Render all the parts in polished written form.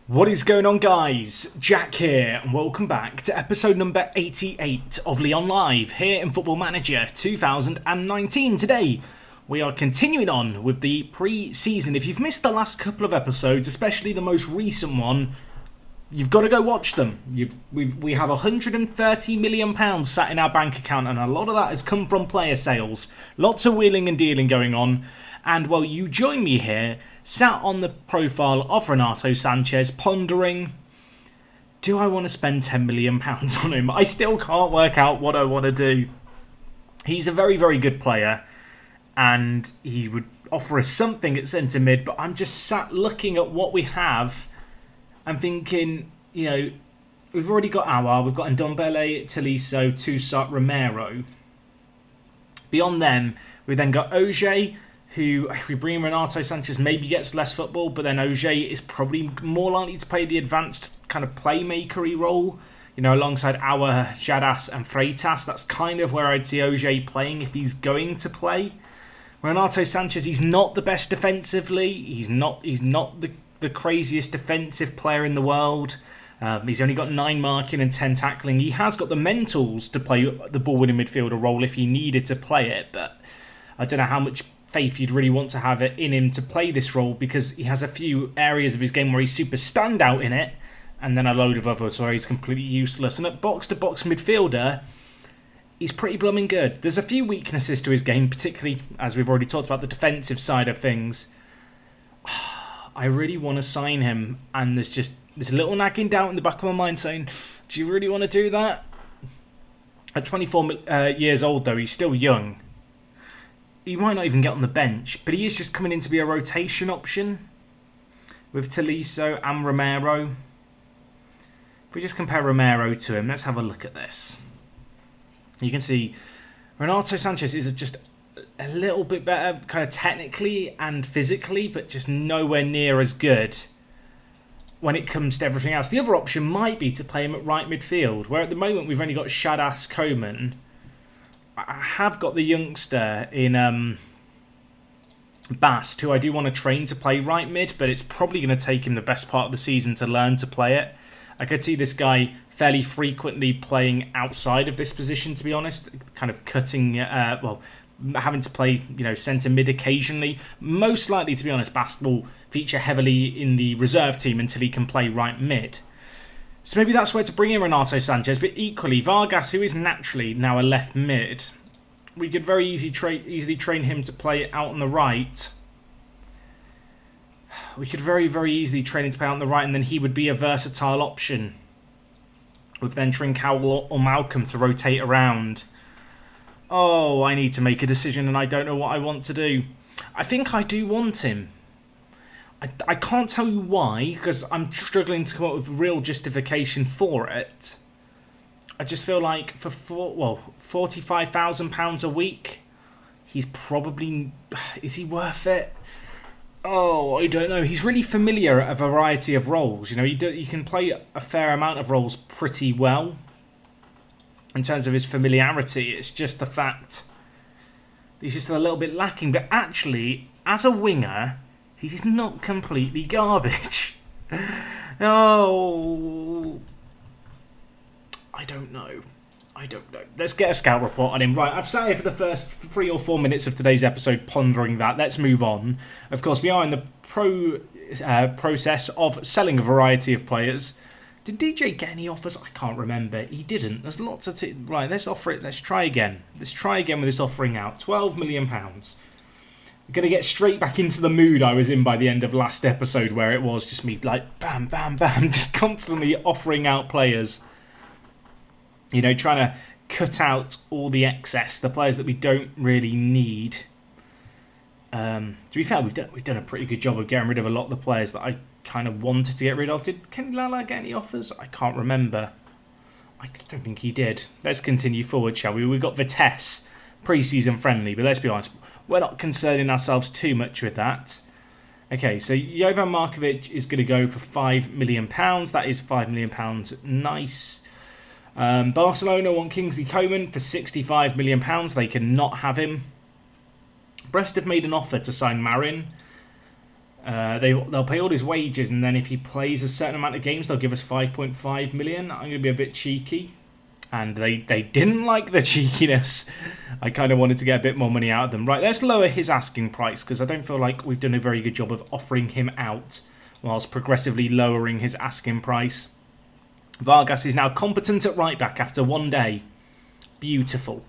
What is going on, guys? Jack here, and welcome back to episode number 88 of Lyon Live here in Football Manager 2019. Today, we are continuing on with the pre-season. If you've missed the last couple of episodes, especially the most recent one, you've got to go watch them. We have £130 million sat in our bank account, and a lot of that has come from player sales. Lots of wheeling and dealing going on. And, well, you join me here, sat on the profile of Renato Sanchez, pondering, do I want to spend £10 million on him? I still can't work out what I want to do. He's a very, very good player, and he would offer us something at centre mid, but I'm just sat looking at what we have and thinking, you know, we've already got we've got Ndombele, Tolisso, Toussaint, Romero. Beyond them, we then got Auger, who, if we bring in Renato Sanchez, maybe gets less football, but then Auger is probably more likely to play the advanced kind of playmaker-y role, you know, alongside our Addons and Freitas. That's kind of where I'd see Auger playing if he's going to play. Renato Sanchez, he's not the best defensively. He's not the craziest defensive player in the world. He's only got 9 marking and 10 tackling. He has got the mentals to play the ball-winning midfielder role if he needed to play it, but I don't know how much faith you'd really want to have it in him to play this role, because he has a few areas of his game where he's super standout in it, and then a load of others where he's completely useless. And at box-to-box midfielder, he's pretty blooming good. There's a few weaknesses to his game, particularly, as we've already talked about, the defensive side of things. I really want to sign him, and there's just this little nagging doubt in the back of my mind saying, do you really want to do that? At 24 years old, though, he's still young. He might not even get on the bench, but he is just coming in to be a rotation option with Tolisso and Romero. If we just compare Romero to him, let's have a look at this. You can see Renato Sanchez is just a little bit better kind of technically and physically, but just nowhere near as good when it comes to everything else. The other option might be to play him at right midfield, where at the moment we've only got Shadas Coman. I have got the youngster in Bast, who I do want to train to play right mid, but it's probably going to take him the best part of the season to learn to play it. I could see this guy fairly frequently playing outside of this position, to be honest, kind of cutting, having to play, you know, centre mid occasionally. Most likely, to be honest, Bast will feature heavily in the reserve team until he can play right mid. So maybe that's where to bring in Renato Sanchez, but equally, Vargas, who is naturally now a left mid, we could very easily train him to play out on the right. We could very, very easily train him to play out on the right, and then he would be a versatile option, with then Trincao or Malcolm to rotate around. Oh, I need to make a decision, and I don't know what I want to do. I think I do want him. I can't tell you why, because I'm struggling to come up with real justification for it. I just feel like for £45,000 a week, he's probably... Is he worth it? Oh, I don't know. He's really familiar at a variety of roles. You know, he can play a fair amount of roles pretty well in terms of his familiarity. It's just the fact that he's just a little bit lacking. But actually, as a winger, he's not completely garbage. Oh, I don't know. Let's get a scout report on him. Right, I've sat here for the first 3 or 4 minutes of today's episode pondering that. Let's move on. Of course, we are in the process of selling a variety of players. Did DJ get any offers? I can't remember. He didn't. There's lots of... Right, let's offer it. Let's try again. Let's try again with this offering out. £12 million. I'm going to get straight back into the mood I was in by the end of last episode, where it was just me like bam, bam, bam, just constantly offering out players. You know, trying to cut out all the excess, the players that we don't really need. To be fair, we've done a pretty good job of getting rid of a lot of the players that I kind of wanted to get rid of. Did Kenny Lala get any offers? I can't remember. I don't think he did. Let's continue forward, shall we? We've got Vitesse, pre-season friendly, but let's be honest, we're not concerning ourselves too much with that. Okay, so Jovan Markovic is going to go for £5 million. That is £5 million. Nice. Barcelona want Kingsley Coman for £65 million. They cannot have him. Brest have made an offer to sign Marin. They'll pay all his wages, and then if he plays a certain amount of games, they'll give us 5.5 million. I'm going to be a bit cheeky. And they didn't like the cheekiness. I kind of wanted to get a bit more money out of them. Right, let's lower his asking price, because I don't feel like we've done a very good job of offering him out whilst progressively lowering his asking price. Vargas is now competent at right back after 1 day. Beautiful.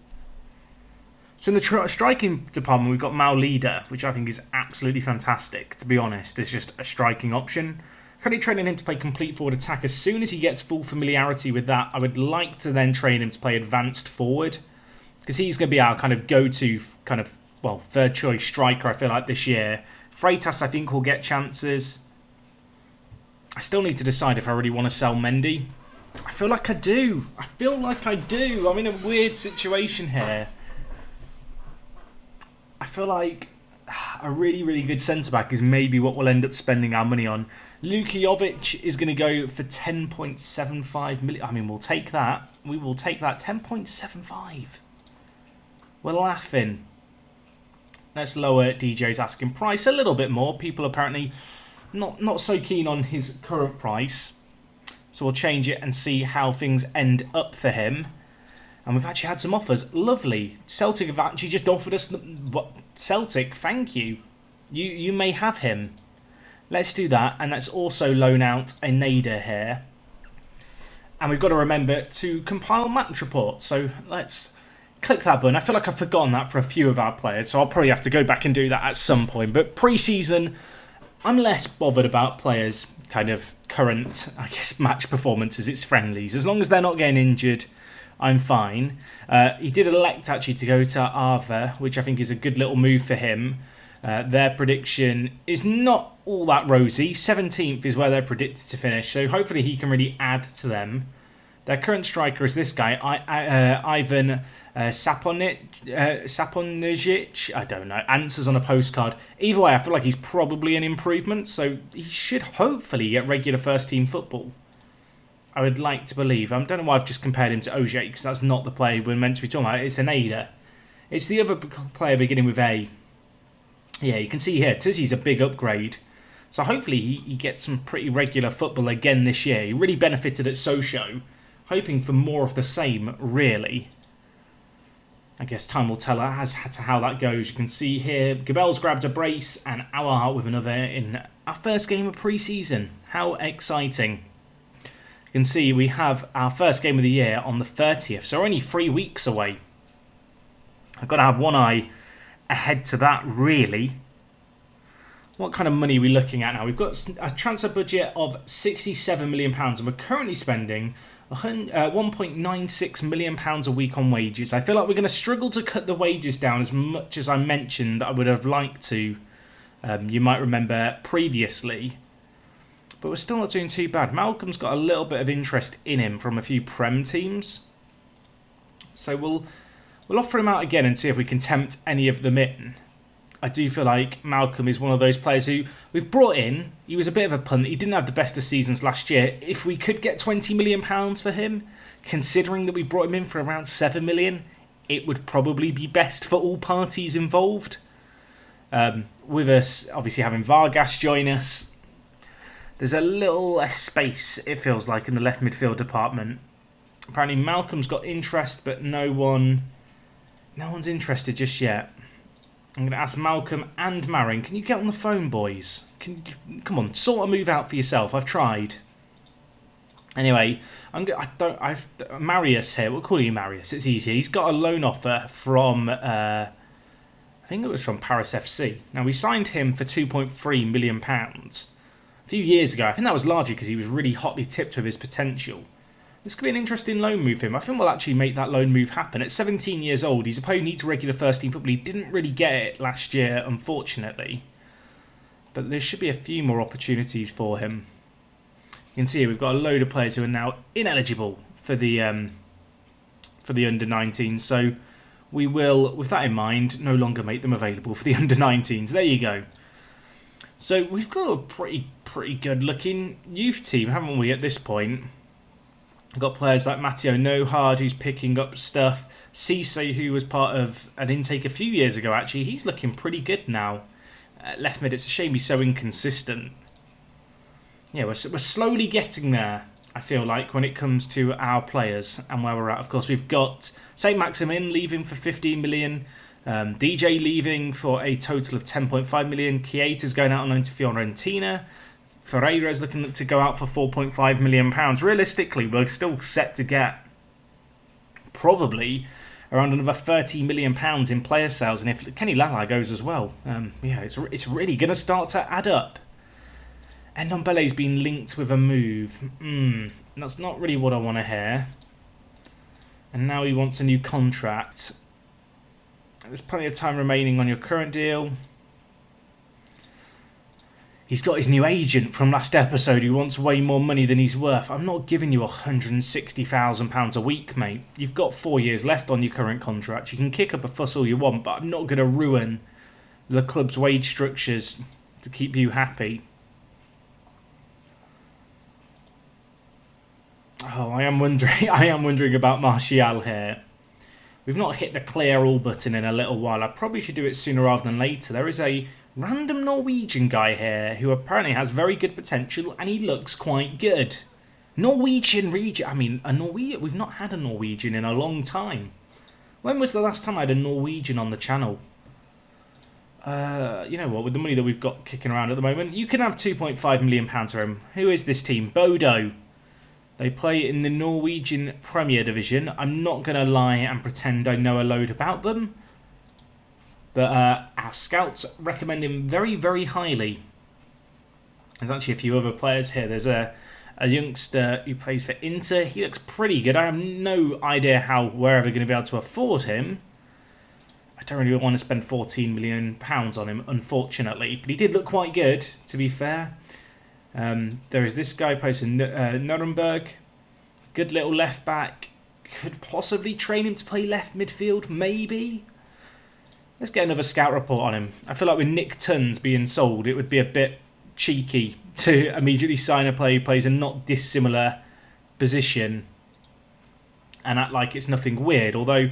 So in the striking department, we've got Maulida, which I think is absolutely fantastic, to be honest. It's just a striking option. Currently training him to play complete forward attack. As soon as he gets full familiarity with that, I would like to then train him to play advanced forward, because he's going to be our kind of go-to kind of, well, third choice striker, I feel like, this year. Freitas, I think, will get chances. I still need to decide if I really want to sell Mendy. I feel like I do. I'm in a weird situation here. I feel like a really, really good centre-back is maybe what we'll end up spending our money on. Luka Jovic is going to go for 10.75 million. I mean, we'll take that. We will take that. 10.75. We're laughing. Let's lower DJ's asking price a little bit more. People apparently not so keen on his current price. So we'll change it and see how things end up for him. And we've actually had some offers. Lovely. Celtic have actually just offered us... Celtic, thank you. You may have him. Let's do that. And let's also loan out a Nader here. And we've got to remember to compile match reports. So let's click that button. I feel like I've forgotten that for a few of our players. So I'll probably have to go back and do that at some point. But pre-season, I'm less bothered about players' kind of current, I guess, match performances. It's friendlies. As long as they're not getting injured, I'm fine. He did elect actually to go to Arva, which I think is a good little move for him. Their prediction is not all that rosy. 17th is where they're predicted to finish, so hopefully he can really add to them. Their current striker is this guy, Ivan Saponijic. I don't know. Answers on a postcard. Either way, I feel like he's probably an improvement, so he should hopefully get regular first-team football. I would like to believe. I don't know why I've just compared him to OJ, because that's not the player we're meant to be talking about. It's an Ada. It's the other player beginning with A. Yeah, you can see here, Tizzy's a big upgrade. So hopefully he gets some pretty regular football again this year. He really benefited at Sochaux. Hoping for more of the same, really. I guess time will tell as to how that goes. You can see here, Gabel's grabbed a brace and Auer with another in our first game of pre-season. How exciting. You can see we have our first game of the year on the 30th, so we're only 3 weeks away. I've got to have one eye ahead to that, really. What kind of money are we looking at now? We've got a transfer budget of £67 million, and we're currently spending £1.96 million a week on wages. I feel like we're going to struggle to cut the wages down as much as I mentioned that I would have liked to. You might remember previously. But we're still not doing too bad. Malcolm's got a little bit of interest in him from a few Prem teams. So we'll offer him out again and see if we can tempt any of them in. I do feel like Malcolm is one of those players who we've brought in. He was a bit of a punt. He didn't have the best of seasons last year. If we could get £20 million for him, considering that we brought him in for around £7 million, it would probably be best for all parties involved. With us, obviously, having Vargas join us, there's a little less space, it feels like, in the left midfield department. Apparently Malcolm's got interest, but no one's interested just yet. I'm going to ask Malcolm and Marin, can you get on the phone, boys? Come on, sort a move out for yourself. I've tried. Anyway, Marius here. We'll call you Marius. It's easy. He's got a loan offer from, I think it was from Paris FC. Now, we signed him for £2.3 million. A few years ago. I think that was largely because he was really hotly tipped with his potential. This could be an interesting loan move for him. I think we'll actually make that loan move happen. At 17 years old, he's a player who needs regular first-team football. He didn't really get it last year, unfortunately. But there should be a few more opportunities for him. You can see here we've got a load of players who are now ineligible for the under-19s. So we will, with that in mind, no longer make them available for the under-19s. There you go. So we've got a pretty good-looking youth team, haven't we, at this point? We've got players like Matteo Nohard, who's picking up stuff. Cisse, who was part of an intake a few years ago, actually. He's looking pretty good now. Left mid, it's a shame he's so inconsistent. Yeah, we're slowly getting there, I feel like, when it comes to our players and where we're at. Of course, we've got St. Maximin leaving for 15 million. DJ leaving for a total of 10.5 million. Chieta's going out on loan to Fiorentina. Ferreira's looking to go out for 4.5 million pounds. Realistically, we're still set to get probably around another 30 million pounds in player sales, and if Kenny Lala goes as well, yeah, it's really going to start to add up. Ndombele's been linked with a move. That's not really what I want to hear. And now he wants a new contract. There's plenty of time remaining on your current deal. He's got his new agent from last episode who wants way more money than he's worth. I'm not giving you £160,000 a week, mate. You've got 4 years left on your current contract. You can kick up a fuss all you want, but I'm not going to ruin the club's wage structures to keep you happy. Oh, I am wondering about Martial here. We've not hit the clear all button in a little while. I probably should do it sooner rather than later. There is a random Norwegian guy here who apparently has very good potential and he looks quite good. Norwegian region. I mean, we've not had a Norwegian in a long time. When was the last time I had a Norwegian on the channel? You know what, with the money that we've got kicking around at the moment, you can have £2.5 million for him. Who is this team? Bodo. They play in the Norwegian Premier Division. I'm not going to lie and pretend I know a load about them. But our scouts recommend him very, very highly. There's actually a few other players here. There's a youngster who plays for Inter. He looks pretty good. I have no idea how we're ever going to be able to afford him. I don't really want to spend £14 million on him, unfortunately. But he did look quite good, to be fair. There is this guy plays in Nuremberg. Good little left back. Could possibly train him to play left midfield, maybe. Let's get another scout report on him. I feel like with Nick Tons being sold, it would be a bit cheeky to immediately sign a player who plays a not dissimilar position and act like it's nothing weird. Although,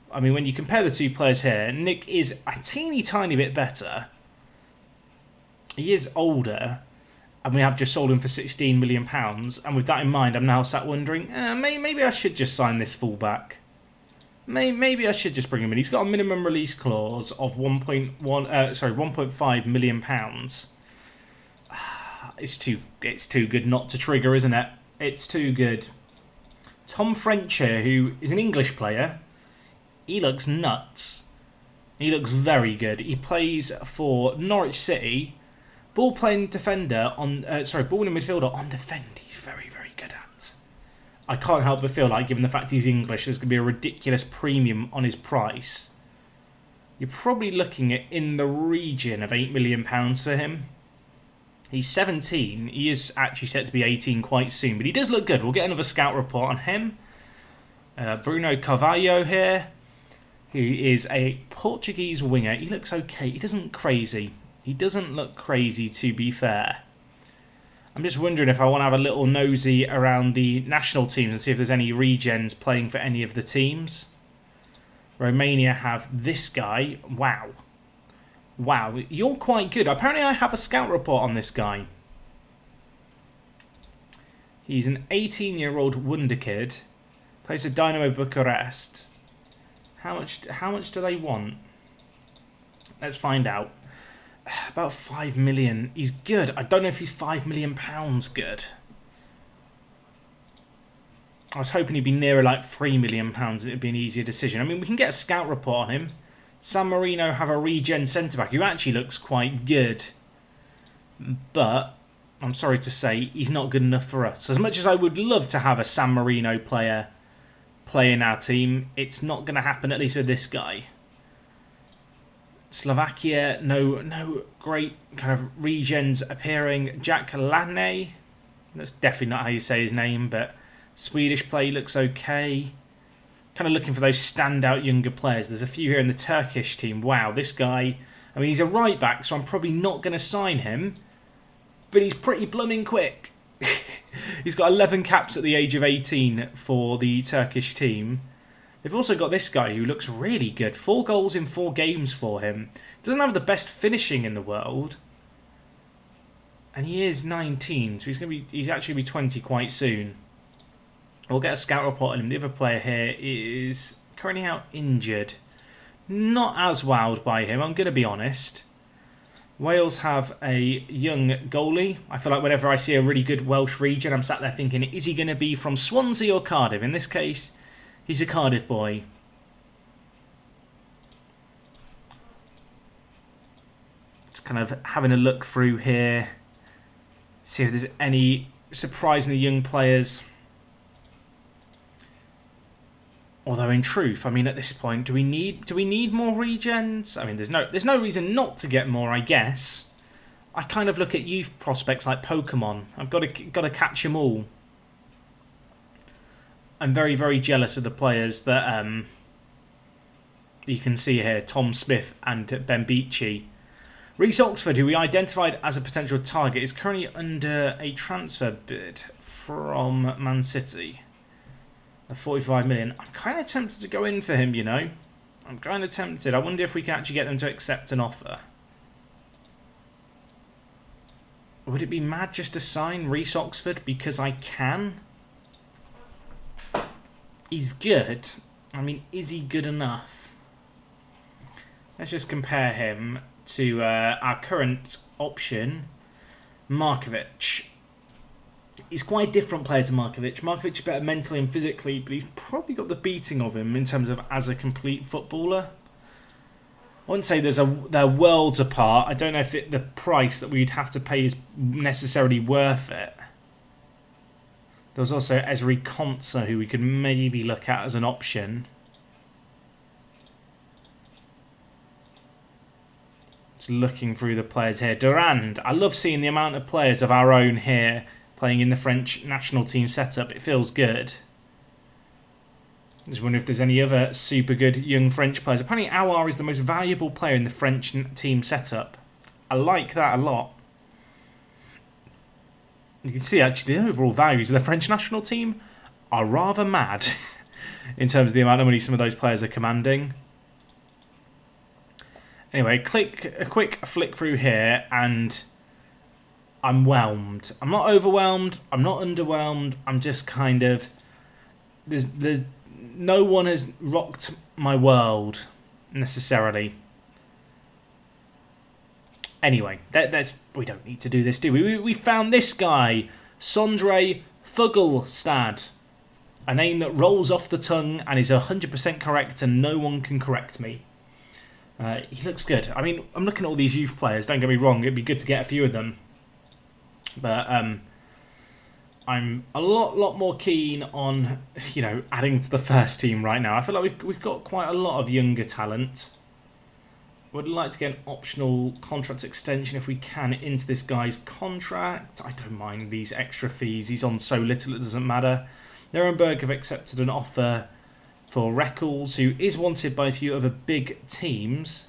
I mean, when you compare the two players here, Nick is a teeny tiny bit better. He is older. And we have just sold him for £16 million. And with that in mind, I'm now sat wondering, maybe I should just sign this fullback. Maybe I should just bring him in. He's got a minimum release clause of £1.5 million. It's too good not to trigger, isn't it? It's too good. Tom French here, who is an English player. He looks nuts. He looks very good. He plays for Norwich City. Ball playing defender on, ball in midfielder on defend. He's very, very good at. I can't help but feel like, given the fact he's English, there's going to be a ridiculous premium on his price. You're probably looking at in the region of £8 million for him. He's 17. He is actually set to be 18 quite soon, but he does look good. We'll get another scout report on him. Bruno Carvalho here, who is a Portuguese winger. He looks okay. He doesn't crazy. He doesn't look crazy, to be fair. I'm just wondering if I want to have a little nosy around the national teams and see if there's any regens playing for any of the teams. Romania have this guy. Wow. Wow, you're quite good. Apparently I have a scout report on this guy. He's an 18-year-old wonder kid. Plays for Dynamo Bucharest. How much do they want? Let's find out. About 5 million. He's good. I don't know if he's £5 million good. I was hoping he'd be nearer like £3 million and it'd be an easier decision. I mean, we can get a scout report on him. San Marino have a regen centre-back who actually looks quite good. But, I'm sorry to say, he's not good enough for us. As much as I would love to have a San Marino player play in our team, it's not going to happen, at least with this guy. Slovakia, no great kind of regens appearing. Jack Lane, that's definitely not how you say his name, but Swedish play looks okay. Kind of looking for those standout younger players. There's a few here in the Turkish team. Wow, this guy, I mean, he's a right back, so I'm probably not going to sign him, but he's pretty blooming quick. He's got 11 caps at the age of 18 for the Turkish team. They've also got this guy who looks really good. 4 goals in 4 games for him. Doesn't have the best finishing in the world. And he is 19, so he's actually going to be 20 quite soon. We'll get a scout report on him. The other player here is currently out injured. Not as wowed by him, I'm going to be honest. Wales have a young goalie. I feel like whenever I see a really good Welsh region, I'm sat there thinking, is he going to be from Swansea or Cardiff? In this case, he's a Cardiff boy. Just kind of having a look through here. See if there's any surprisingly young players. Although in truth, I mean, at this point, do we need more regens? I mean, there's no reason not to get more, I guess. I kind of look at youth prospects like Pokemon. I've got to catch them all. I'm very, very jealous of the players that you can see here, Tom Smith and Ben Beachy. Reece Oxford, who we identified as a potential target, is currently under a transfer bid from Man City. The 45 million. I'm kind of tempted to go in for him, you know. I'm kind of tempted. I wonder if we can actually get them to accept an offer. Would it be mad just to sign Reece Oxford because I can? He's good. I mean, is he good enough? Let's just compare him to our current option, Markovic. He's quite a different player to Markovic. Markovic is better mentally and physically, but he's probably got the beating of him in terms of as a complete footballer. I wouldn't say they're worlds apart. I don't know if the price that we'd have to pay is necessarily worth it. There was also Ezri Konsa, who we could maybe look at as an option. Just looking through the players here. Durand. I love seeing the amount of players of our own here playing in the French national team setup. It feels good. I just wonder if there's any other super good young French players. Apparently Aouar is the most valuable player in the French team setup. I like that a lot. You can see actually the overall values of the French national team are rather mad in terms of the amount of money some of those players are commanding. Anyway, click a quick flick through here and I'm whelmed. I'm not overwhelmed. I'm not underwhelmed. I'm just kind of... There's no one has rocked my world necessarily. Anyway, we don't need to do this, do we? We found this guy, Sondre Fugelstad. A name that rolls off the tongue and is 100% correct and no one can correct me. He looks good. I mean, I'm looking at all these youth players. Don't get me wrong. It'd be good to get a few of them. But I'm a lot more keen on, you know, adding to the first team right now. I feel like we've got quite a lot of younger talent. Would like to get an optional contract extension if we can into this guy's contract. I don't mind these extra fees. He's on so little it doesn't matter. Nuremberg have accepted an offer for Reckles, who is wanted by a few other big teams.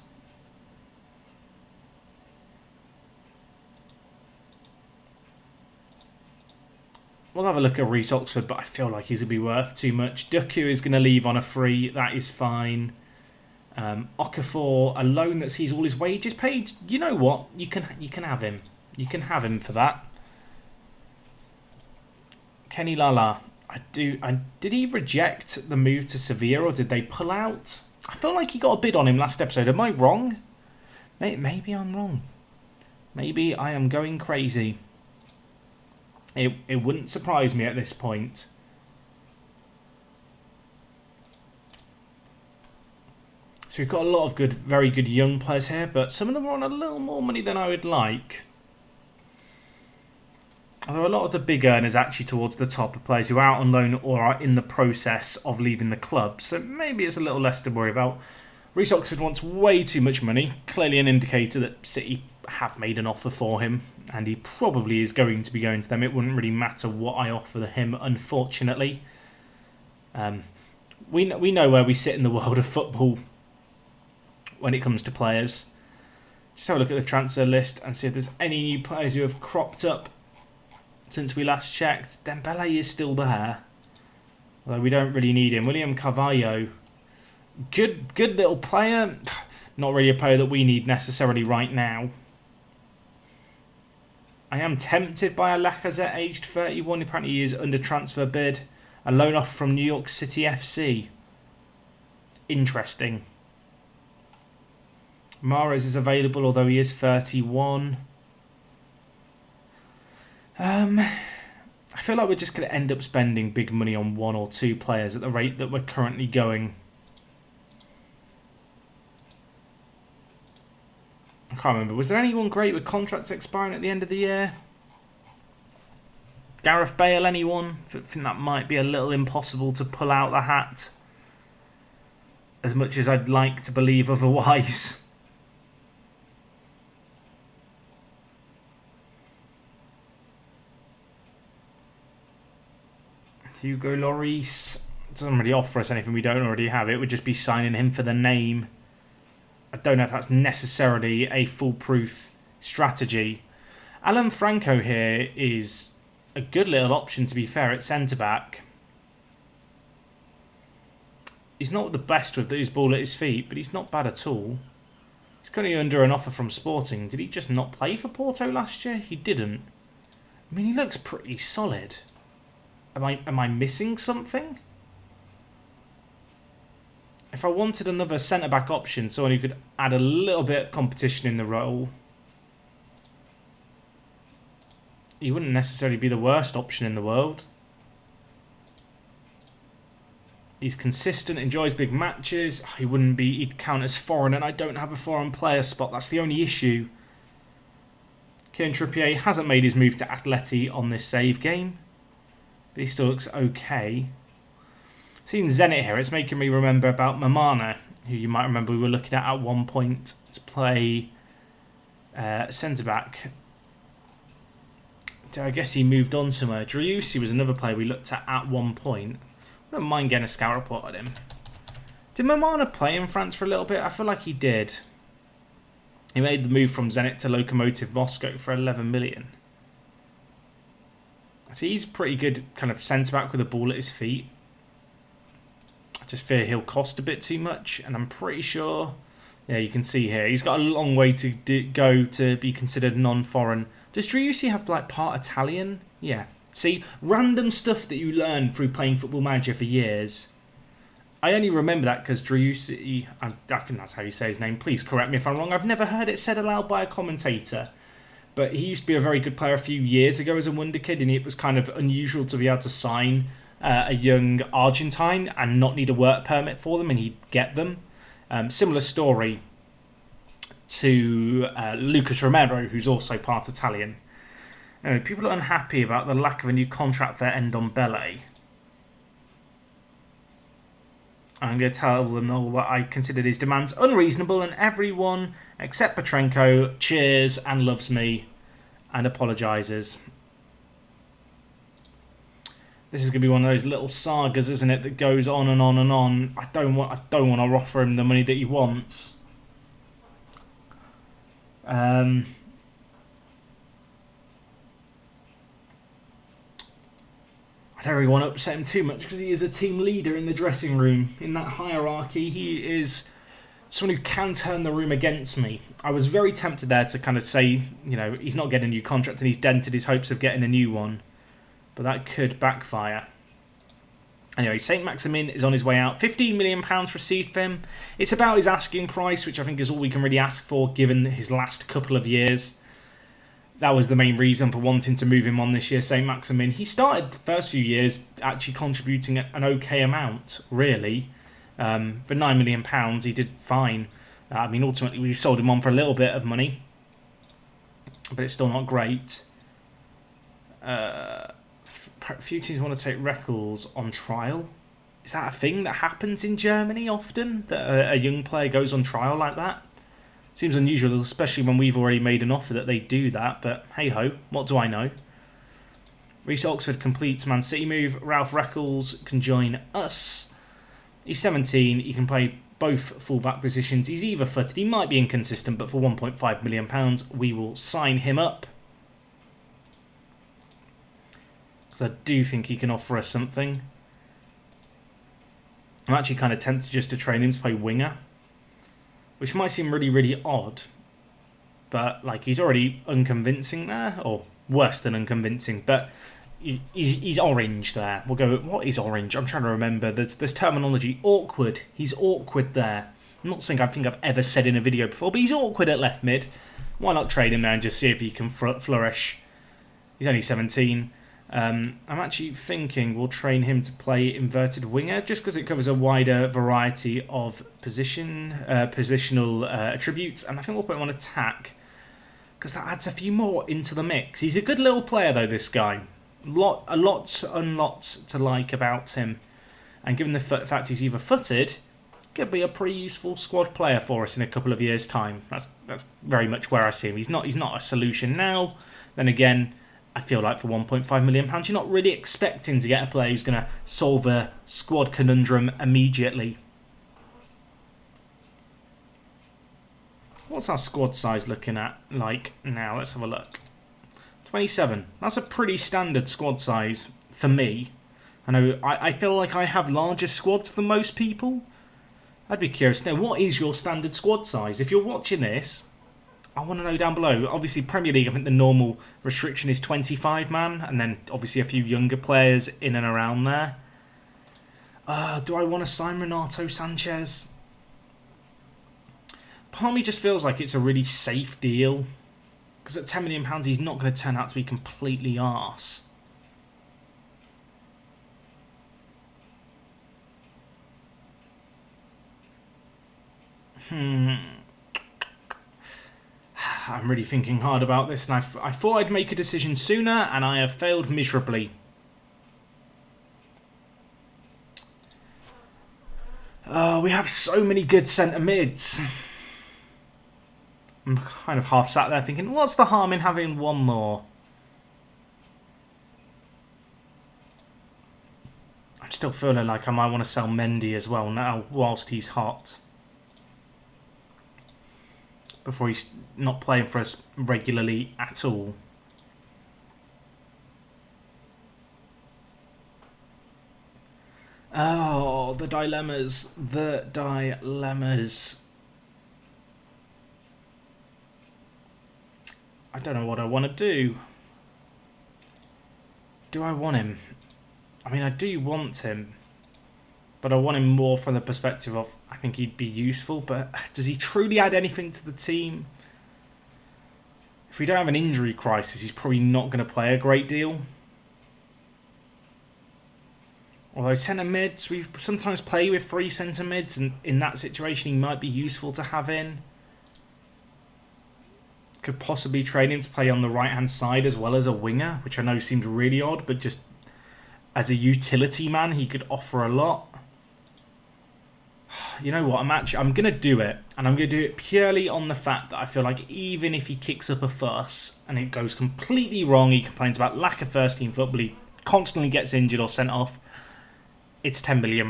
We'll have a look at Reece Oxford, but I feel like he's going to be worth too much. Duku is going to leave on a free. That is fine. Okafor, a loan that sees all his wages paid. You know what? You can have him. You can have him for that. Kenny Lala. Did he reject the move to Sevilla or did they pull out? I feel like he got a bid on him last episode. Am I wrong? Maybe I'm wrong. Maybe I am going crazy. It wouldn't surprise me at this point. So we've got a lot of very good young players here, but some of them are on a little more money than I would like. Although a lot of the big earners actually towards the top are players who are out on loan or are in the process of leaving the club. So maybe it's a little less to worry about. Reece Oxford wants way too much money. Clearly an indicator that City have made an offer for him. And he probably is going to be going to them. It wouldn't really matter what I offer him, unfortunately. We know where we sit in the world of football when it comes to players. Just have a look at the transfer list and see if there's any new players who have cropped up since we last checked. Dembele is still there, although we don't really need him. William Carvalho Good little player. Not really a player that we need necessarily right now. I am tempted by a Lacazette, aged 31. Apparently he is under transfer bid. A loan offer from New York City FC. Interesting. Mahrez is available, although he is 31. I feel like we're just going to end up spending big money on one or two players at the rate that we're currently going. I can't remember. Was there anyone great with contracts expiring at the end of the year? Gareth Bale, anyone? I think that might be a little impossible to pull out the hat. As much as I'd like to believe otherwise. Hugo Lloris doesn't really offer us anything we don't already have. It would just be signing him for the name. I don't know if that's necessarily a foolproof strategy. Alan Franco here is a good little option, to be fair, at centre-back. He's not the best with his ball at his feet, but he's not bad at all. He's currently under an offer from Sporting. Did he just not play for Porto last year? He didn't. I mean, he looks pretty solid. Am I missing something? If I wanted another centre-back option, someone who could add a little bit of competition in the role, he wouldn't necessarily be the worst option in the world. He's consistent, enjoys big matches. He wouldn't be, he'd count as foreign, and I don't have a foreign player spot. That's the only issue. Kieran Trippier hasn't made his move to Atleti on this save game, but he still looks okay. Seeing Zenit here, it's making me remember about Mamana, who you might remember we were looking at one point to play centre-back. I guess he moved on somewhere. Driussi was another player we looked at one point. I don't mind getting a scout report at him. Did Mamana play in France for a little bit? I feel like he did. He made the move from Zenit to Lokomotiv Moscow for 11 million. So he's pretty good kind of centre-back with a ball at his feet. I just fear he'll cost a bit too much, and I'm pretty sure... Yeah, you can see here. He's got a long way to go to be considered non-foreign. Does Driussi have like part Italian? Yeah. See, random stuff that you learn through playing Football Manager for years. I only remember that because Driussi, I think that's how you say his name. Please correct me if I'm wrong. I've never heard it said aloud by a commentator. But he used to be a very good player a few years ago as a wonder kid, and it was kind of unusual to be able to sign a young Argentine and not need a work permit for them, and he'd get them. Similar story to Lucas Romero, who's also part Italian. Anyway, people are unhappy about the lack of a new contract for Ndombele. I'm going to tell them all that I considered his demands unreasonable, and everyone except Petrenko cheers and loves me and apologises. This is going to be one of those little sagas, isn't it, that goes on and on and on. I don't want to offer him the money that he wants. I don't really want to upset him too much because he is a team leader in the dressing room. In that hierarchy, he is someone who can turn the room against me. I was very tempted there to kind of say, you know, he's not getting a new contract and he's dented his hopes of getting a new one. But that could backfire. Anyway, St. Maximin is on his way out. £15 million received for him. It's about his asking price, which I think is all we can really ask for given his last couple of years. That was the main reason for wanting to move him on this year, St. Maximin. He started the first few years actually contributing an okay amount, really. For £9 million, he did fine. I mean, ultimately, we sold him on for a little bit of money. But it's still not great. A few teams want to take records on trial. Is that a thing that happens in Germany often? That a young player goes on trial like that? Seems unusual, especially when we've already made an offer that they do that, but hey-ho, what do I know? Reece Oxford completes Man City move. Ralph Reckles can join us. He's 17, he can play both fullback positions. He's either-footed, he might be inconsistent, but for £1.5 million, we will sign him up. Because I do think he can offer us something. I'm actually kind of tempted just to train him to play winger, which might seem really, really odd, but like he's already unconvincing there, or worse than unconvincing, but he's orange there. We'll go, what is orange? I'm trying to remember. There's terminology. Awkward. He's awkward there. I'm not saying I think I've ever said in a video before, but he's awkward at left mid. Why not trade him there and just see if he can flourish? He's only 17. I'm actually thinking we'll train him to play inverted winger just because it covers a wider variety of positional attributes, and I think we'll put him on attack because that adds a few more into the mix. He's a good little player though, this guy. A lots and lots to like about him, and given the fact he's either footed, could be a pretty useful squad player for us in a couple of years' time. That's very much where I see him. He's not a solution now. Then again, I feel like for £1.5 million, you're not really expecting to get a player who's going to solve a squad conundrum immediately. What's our squad size looking at like now? Let's have a look. 27. That's a pretty standard squad size for me. I know I feel like I have larger squads than most people. I'd be curious to know, what is your standard squad size? If you're watching this, I want to know down below. Obviously, Premier League, I think the normal restriction is 25 man, and then obviously a few younger players in and around there. Do I want to sign Renato Sanchez? Part of me just feels like it's a really safe deal. Because at £10 million, he's not going to turn out to be completely arse. I'm really thinking hard about this, and I thought I'd make a decision sooner, and I have failed miserably. We have so many good centre mids. I'm kind of half sat there thinking, what's the harm in having one more? I'm still feeling like I might want to sell Mendy as well now, whilst he's hot. Before he's not playing for us regularly at all. Oh, the dilemmas. The dilemmas. I don't know what I want to do. Do I want him? I mean, I do want him. But I want him more from the perspective of, I think he'd be useful, but does he truly add anything to the team? If we don't have an injury crisis, he's probably not going to play a great deal. Although centre mids, we sometimes play with 3 centre mids, and in that situation he might be useful to have in. Could possibly train him to play on the right-hand side as well as a winger, which I know seemed really odd, but just as a utility man, he could offer a lot. You know what, I'm going to do it, and I'm going to do it purely on the fact that I feel like even if he kicks up a fuss and it goes completely wrong, he complains about lack of first-team football, he constantly gets injured or sent off, it's £10 million.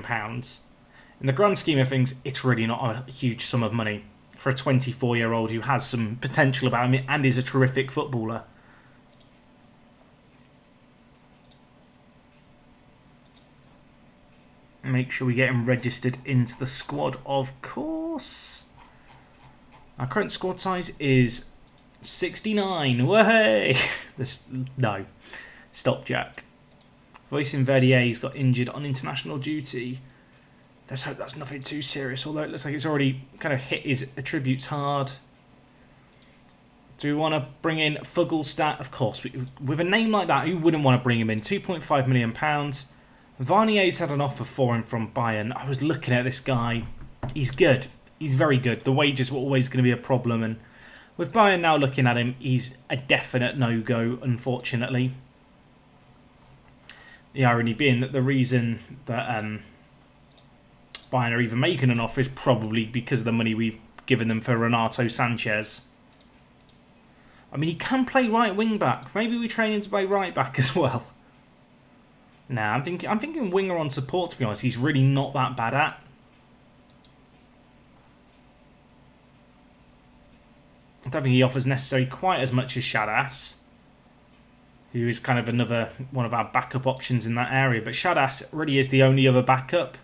In the grand scheme of things, it's really not a huge sum of money for a 24-year-old who has some potential about him and is a terrific footballer. Make sure we get him registered into the squad, of course. Our current squad size is 69. Way! No. Stop, Jack. Voicing Verdier, he's got injured on international duty. Let's hope that's nothing too serious, although it looks like it's already kind of hit his attributes hard. Do we want to bring in Fugglestat? Of course. With a name like that, who wouldn't want to bring him in? £2.5 million. Varnier's had an offer for him from Bayern. I was looking at this guy. He's good. He's very good. The wages were always going to be a problem, and with Bayern now looking at him, he's a definite no-go, unfortunately. The irony being that the reason that Bayern are even making an offer is probably because of the money we've given them for Renato Sanchez. I mean, he can play right wing back. Maybe we train him to play right back as well. Nah, I'm thinking winger on support, to be honest. He's really not that bad at. I don't think he offers necessarily quite as much as Shadas, who is kind of another one of our backup options in that area. But Shadas really is the only other backup.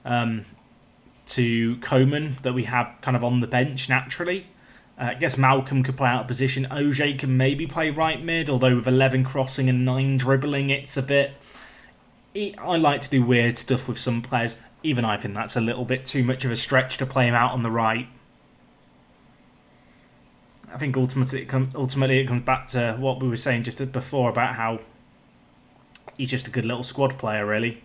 to Coman that we have kind of on the bench naturally. I guess Malcolm could play out of position. OJ can maybe play right mid, although with 11 crossing and 9 dribbling, it's a bit... I like to do weird stuff with some players. Even I think that's a little bit too much of a stretch to play him out on the right. I think ultimately it comes back to what we were saying just before about how he's just a good little squad player, really.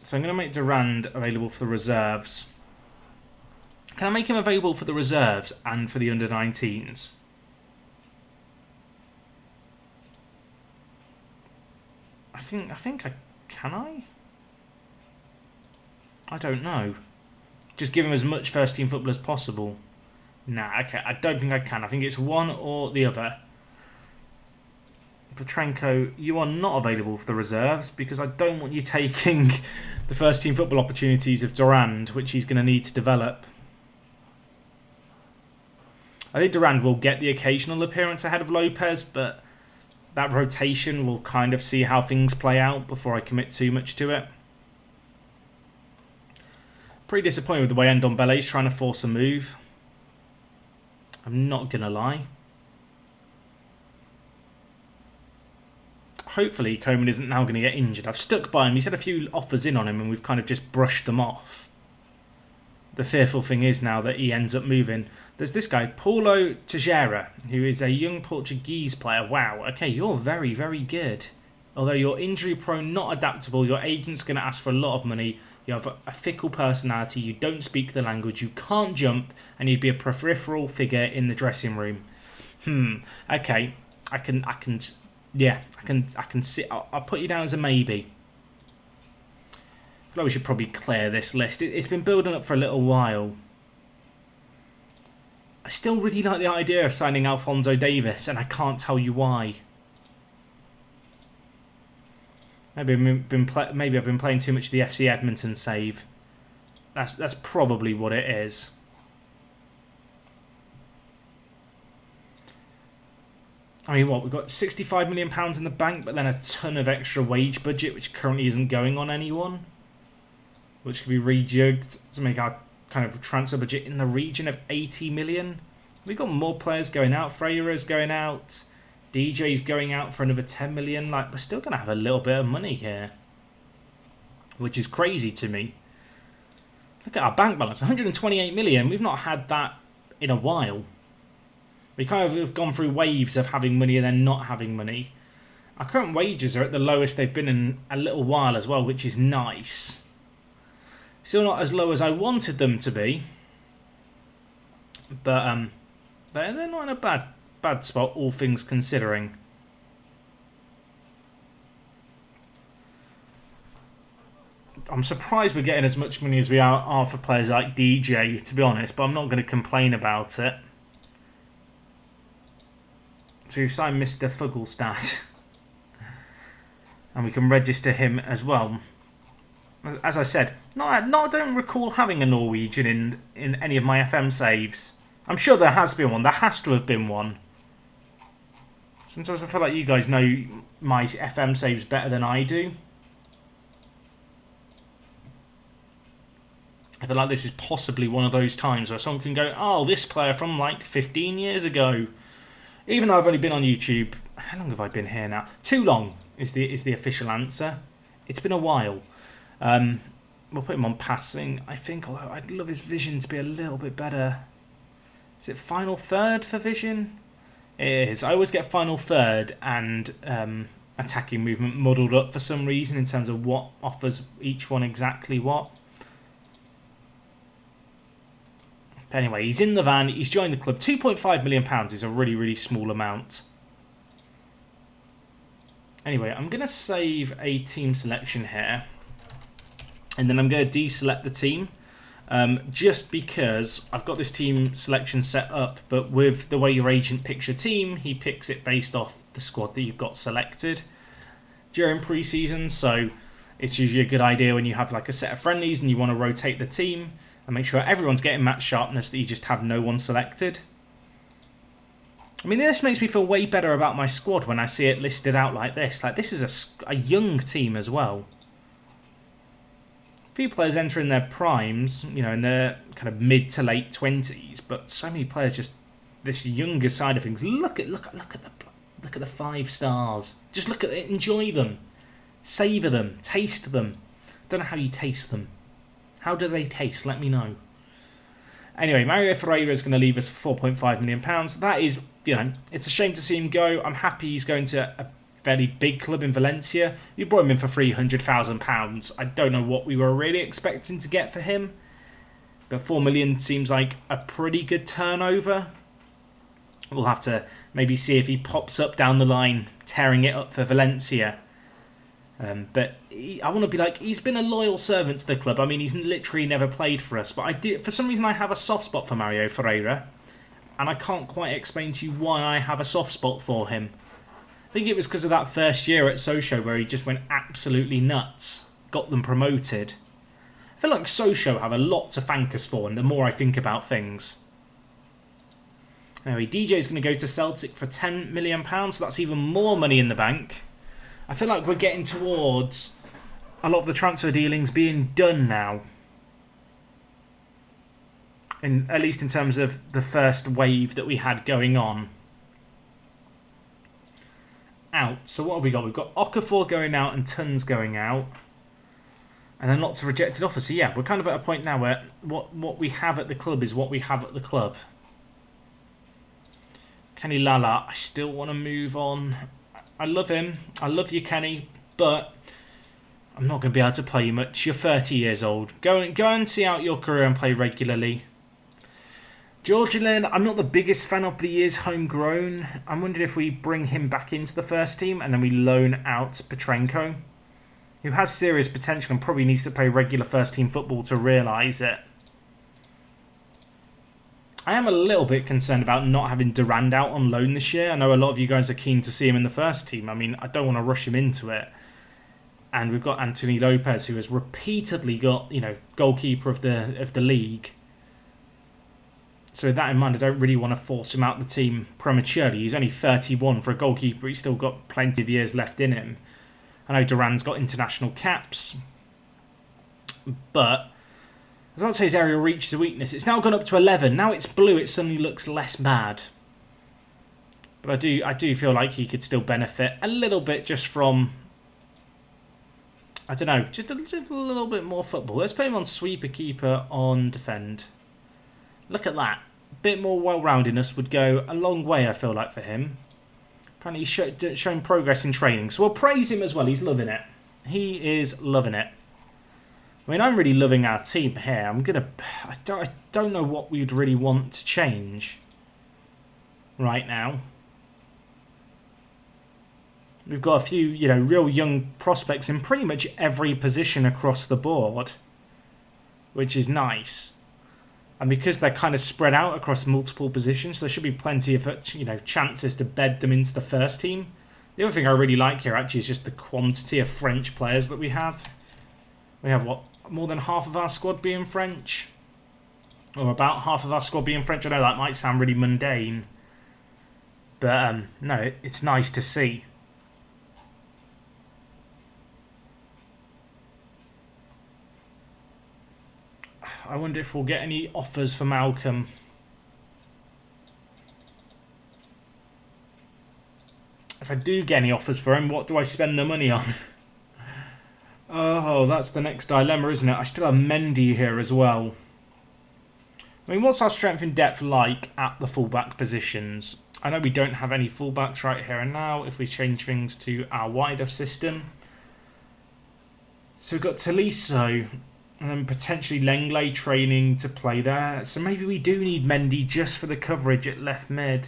So I'm going to make Durand available for the reserves. Can I make him available for the reserves and for the under-19s? I think I can I? I don't know. Just give him as much first-team football as possible. Nah, okay, I don't think I can. I think it's one or the other. Petrenko, you are not available for the reserves because I don't want you taking the first-team football opportunities of Durand, which he's going to need to develop. I think Durand will get the occasional appearance ahead of Lopez, but that rotation will kind of see how things play out before I commit too much to it. Pretty disappointed with the way Ndombele is trying to force a move. I'm not going to lie. Hopefully Coman isn't now going to get injured. I've stuck by him. He's had a few offers in on him and we've kind of just brushed them off. The fearful thing is now that he ends up moving. There's this guy, Paulo Teixeira, who is a young Portuguese player. Wow, okay, you're very, very good. Although you're injury prone, not adaptable, your agent's going to ask for a lot of money. You have a fickle personality, you don't speak the language, you can't jump, and you'd be a peripheral figure in the dressing room. Okay, I can see. I'll put you down as a maybe. I feel like we should probably clear this list. It's been building up for a little while. I still really like the idea of signing Alphonso Davies, and I can't tell you why. Maybe I've been playing too much of the FC Edmonton save. That's probably what it is. I mean, what, we've got £65 million in the bank, but then a ton of extra wage budget, which currently isn't going on anyone, which could be rejigged to make our kind of transfer budget in the region of 80 million. We've got more players going out. Freira's going out. DJ's going out for another 10 million. Like, we're still going to have a little bit of money here, which is crazy to me. Look at our bank balance, 128 million. We've not had that in a while. We kind of have gone through waves of having money and then not having money. Our current wages are at the lowest they've been in a little while as well, which is nice. Still not as low as I wanted them to be. But they're not in a bad spot, all things considering. I'm surprised we're getting as much money as we are for players like DJ, to be honest, but I'm not going to complain about it. So we've signed Mr. Fugglestad. And we can register him as well. As I said, I don't recall having a Norwegian in any of my FM saves. I'm sure there has been one. There has to have been one. Sometimes I feel like you guys know my FM saves better than I do. I feel like this is possibly one of those times where someone can go, oh, this player from like 15 years ago. Even though I've only been on YouTube, how long have I been here now? Too long is the official answer. It's been a while. We'll put him on passing, I think, although I'd love his vision to be a little bit better. Is it final third for vision? It is. I always get final third and attacking movement muddled up for some reason in terms of what offers each one exactly what. But anyway, he's in the van, he's joined the club. £2.5 million is a really, really small amount. Anyway, I'm going to save a team selection here. And then I'm going to deselect the team. Just because I've got this team selection set up, but with the way your agent picks your team, he picks it based off the squad that you've got selected during pre-season. So it's usually a good idea when you have like a set of friendlies and you want to rotate the team and make sure everyone's getting match sharpness that you just have no one selected. I mean, this makes me feel way better about my squad when I see it listed out like this. Like, this is a young team as well. few players entering their primes, you know, in their kind of mid to late 20s, but so many players just this younger side of things. Look at the 5 stars. Just look at it, enjoy them, savor them, taste them. I don't know how you taste them. How do they taste? Let me know. Anyway, Mario Ferreira is going to leave us for £4.5 million. That is, you know, it's a shame to see him go. I'm happy he's going to a fairly big club in Valencia. You brought him in for £300,000. I don't know what we were really expecting to get for him, but £4 million seems like a pretty good turnover. We'll have to maybe see if he pops up down the line, tearing it up for Valencia. But I want to be like, he's been a loyal servant to the club. I mean, he's literally never played for us, but for some reason I have a soft spot for Mario Ferreira, and I can't quite explain to you why I have a soft spot for him. I think it was because of that first year at Sochaux where he just went absolutely nuts, got them promoted. I feel like Sochaux have a lot to thank us for, and the more I think about things. Anyway, DJ is going to go to Celtic for £10 million, so that's even more money in the bank. I feel like we're getting towards a lot of the transfer dealings being done now. At least in terms of the first wave that we had going on. Out. So what have we got? We've got Okafor going out and Tons going out. And then lots of rejected offers. So yeah, we're kind of at a point now where what we have at the club is what we have at the club. Kenny Lala, I still want to move on. I love him. I love you, Kenny, but I'm not going to be able to play you much. You're 30 years old. Go and see out your career and play regularly. Georgian, I'm not the biggest fan of, but he is homegrown. I'm wondering if we bring him back into the first team and then we loan out Petrenko, who has serious potential and probably needs to play regular first team football to realise it. I am a little bit concerned about not having Durand out on loan this year. I know a lot of you guys are keen to see him in the first team. I mean, I don't want to rush him into it. And we've got Anthony Lopez, who has repeatedly got, you know, goalkeeper of the league. So with that in mind, I don't really want to force him out the team prematurely. He's only 31 for a goalkeeper. He's still got plenty of years left in him. I know Durand's got international caps, but I was about to say his aerial reach is a weakness. It's now gone up to 11. Now it's blue. It suddenly looks less bad. But I do feel like he could still benefit a little bit just from, I don't know, just a little bit more football. Let's put him on sweeper, keeper, on defend. Look at that. A bit more well-roundedness would go a long way, I feel like, for him. Apparently he's showing progress in training. So we'll praise him as well. He's loving it. He is loving it. I mean, I'm really loving our team here. I don't know what we'd really want to change right now. We've got a few, you know, real young prospects in pretty much every position across the board, which is nice. And because they're kind of spread out across multiple positions, there should be plenty of, you know, chances to bed them into the first team. The other thing I really like here actually is just the quantity of French players that we have. We have, what, more than half of our squad being French? Or about half of our squad being French. I know that might sound really mundane. But, no, it's nice to see. I wonder if we'll get any offers for Malcolm. If I do get any offers for him, what do I spend the money on? Oh, that's the next dilemma, isn't it? I still have Mendy here as well. I mean, what's our strength in depth like at the fullback positions? I know we don't have any fullbacks right here and now if we change things to our wider system. So we've got Tolisso and then potentially Lenglet training to play there. So maybe we do need Mendy just for the coverage at left mid.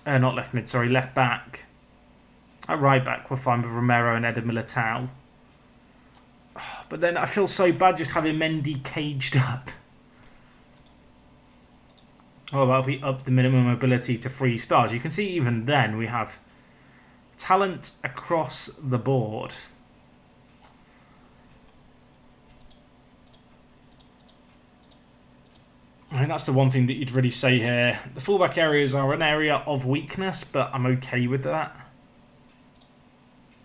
Not left mid, sorry, left back. At right back, we're fine with Romero and Eder Militao. But then I feel so bad just having Mendy caged up. Oh, well, if we up the minimum mobility to 3 stars, you can see even then we have talent across the board. I mean, that's the one thing that you'd really say here. The fullback areas are an area of weakness, but I'm okay with that.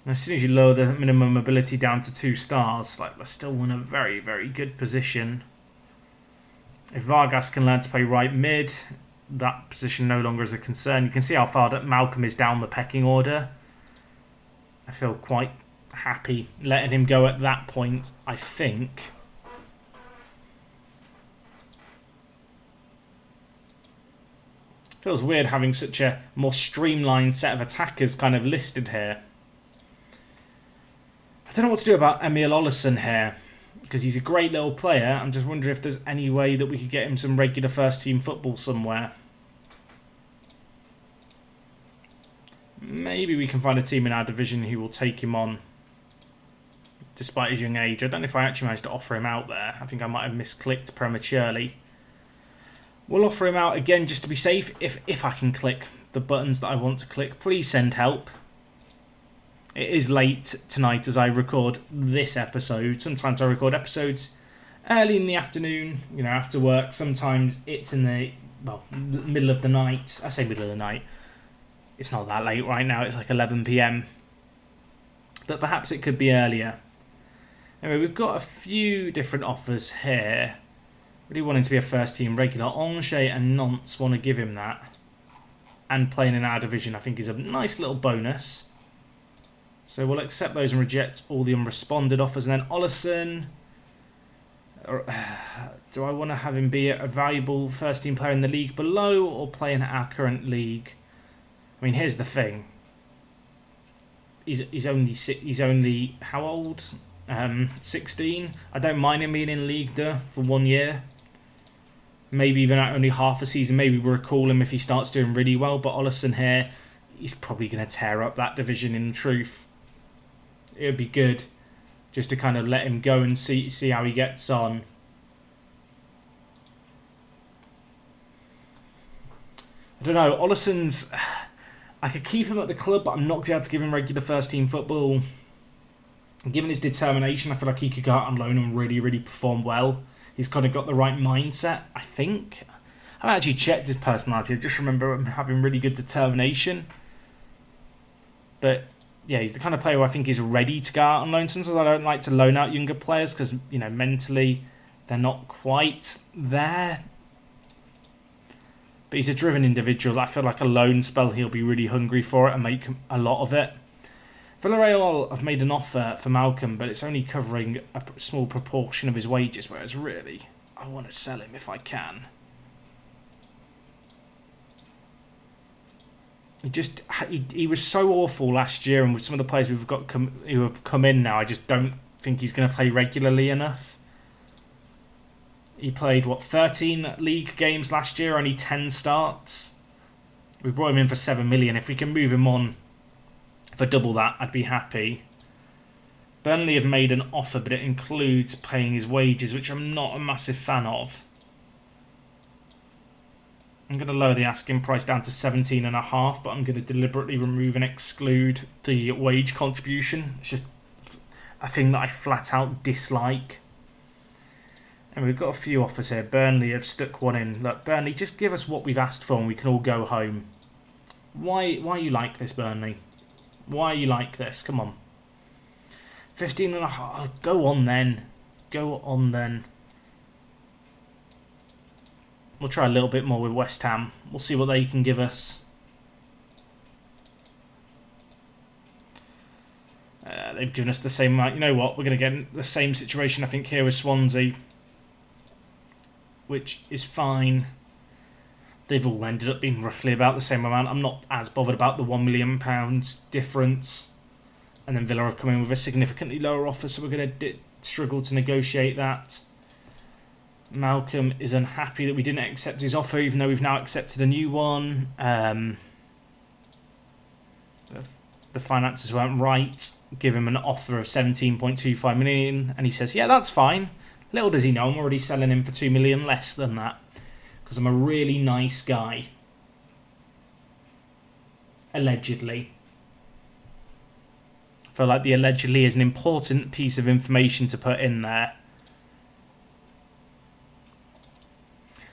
And as soon as you lower the minimum mobility down to 2 stars, like, we're still in a very, very good position. If Vargas can learn to play right mid, that position no longer is a concern. You can see how far that Malcolm is down the pecking order. I feel quite happy letting him go at that point, I think. Feels weird having such a more streamlined set of attackers kind of listed here. I don't know what to do about Emil Ollison here, because he's a great little player. I'm just wondering if there's any way that we could get him some regular first team football somewhere. Maybe we can find a team in our division who will take him on despite his young age. I don't know if I actually managed to offer him out there. I think I might have misclicked prematurely. We'll offer him out again just to be safe if I can click the buttons that I want to click. Please send help. It is late tonight as I record this episode. Sometimes I record episodes early in the afternoon, you know, after work. Sometimes it's in the, well, middle of the night. I say middle of the night. It's not that late right now. It's like 11 PM. But perhaps it could be earlier. Anyway, we've got a few different offers here. Really wanting to be a first team regular. Angers and Nantes want to give him that. And playing in our division I think is a nice little bonus. So we'll accept those and reject all the unresponded offers. And then Ollison. Do I want to have him be a valuable first team player in the league below or play in our current league? I mean, here's the thing. He's only how old? 16. I don't mind him being in Ligue 2 for 1 year. Maybe even at only half a season. Maybe we'll recall him if he starts doing really well. But Ollison here, he's probably going to tear up that division in truth. It would be good just to kind of let him go and see how he gets on. I don't know. Ollison's... I could keep him at the club, but I'm not going to be able to give him regular first team football. Given his determination, I feel like he could go out on loan and really, really perform well. He's kind of got the right mindset, I think. I haven't actually checked his personality. I just remember him having really good determination. But yeah, he's the kind of player who I think is ready to go out on loan. Sometimes I don't like to loan out younger players because, you know, mentally they're not quite there. But he's a driven individual. I feel like a loan spell, he'll be really hungry for it and make a lot of it. Villarreal have made an offer for Malcolm, but it's only covering a small proportion of his wages, whereas really, I want to sell him if I can. He was so awful last year, and with some of the players who have come in now, I just don't think he's going to play regularly enough. He played, 13 league games last year, only 10 starts. We brought him in for 7 million. If we can move him on for double that, I'd be happy. Burnley have made an offer, but it includes paying his wages, which I'm not a massive fan of. I'm going to lower the asking price down to 17.5, but I'm going to deliberately remove and exclude the wage contribution. It's just a thing that I flat out dislike. And we've got a few offers here. Burnley have stuck one in. Look, Burnley, just give us what we've asked for and we can all go home. Why are you like this, Burnley? Why are you like this? Come on. 15.5. Oh, go on then. Go on then. We'll try a little bit more with West Ham. We'll see what they can give us. They've given us the same amount. You know what? We're going to get the same situation, I think, here with Swansea, which is fine. They've all ended up being roughly about the same amount. I'm not as bothered about the £1 million difference. And then Villa have come in with a significantly lower offer, so we're going to struggle to negotiate that. Malcolm is unhappy that we didn't accept his offer, even though we've now accepted a new one. The finances weren't right. Give him an offer of 17.25 million, and he says, yeah, that's fine. Little does he know, I'm already selling him for 2 million less than that, because I'm a really nice guy. Allegedly. I feel like the allegedly is an important piece of information to put in there.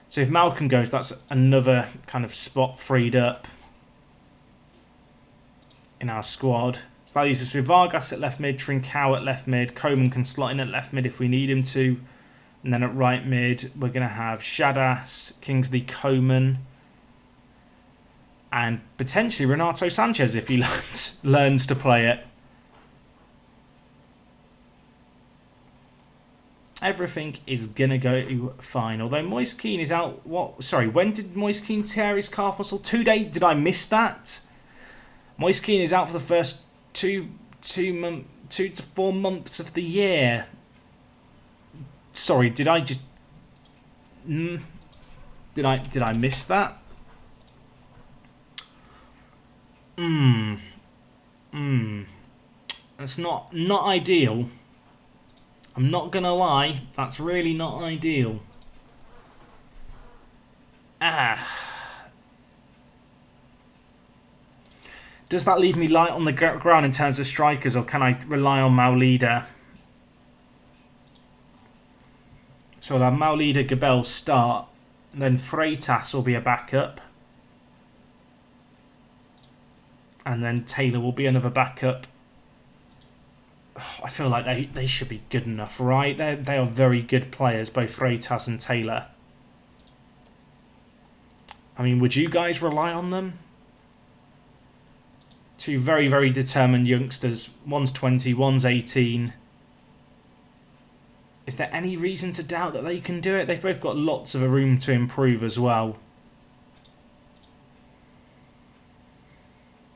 So if Malcolm goes, that's another kind of spot freed up in our squad. So that leaves us with Vargas at left mid, Trincao at left mid, Coman can slot in at left mid if we need him to. And then at right mid, we're going to have Shadas, Kingsley Coman, and potentially Renato Sanchez if he learns to play it. Everything is going to go fine. Although Moise Kean is out... when did Moise Kean tear his calf muscle? 2 days? Did I miss that? Moise Kean is out for the first 2 to 4 months of the year. Sorry, did I just... Did I miss that? That's not ideal. I'm not gonna lie, that's really not ideal. Does that leave me light on the ground in terms of strikers, or can I rely on Maulida? So I'll have Maulida, Gabel start, then Freitas will be a backup. And then Taylor will be another backup. I feel like they should be good enough, right? They are very good players, both Freitas and Taylor. I mean, would you guys rely on them? Two very, very determined youngsters. One's 20, one's 18. Is there any reason to doubt that they can do it? They've both got lots of room to improve as well.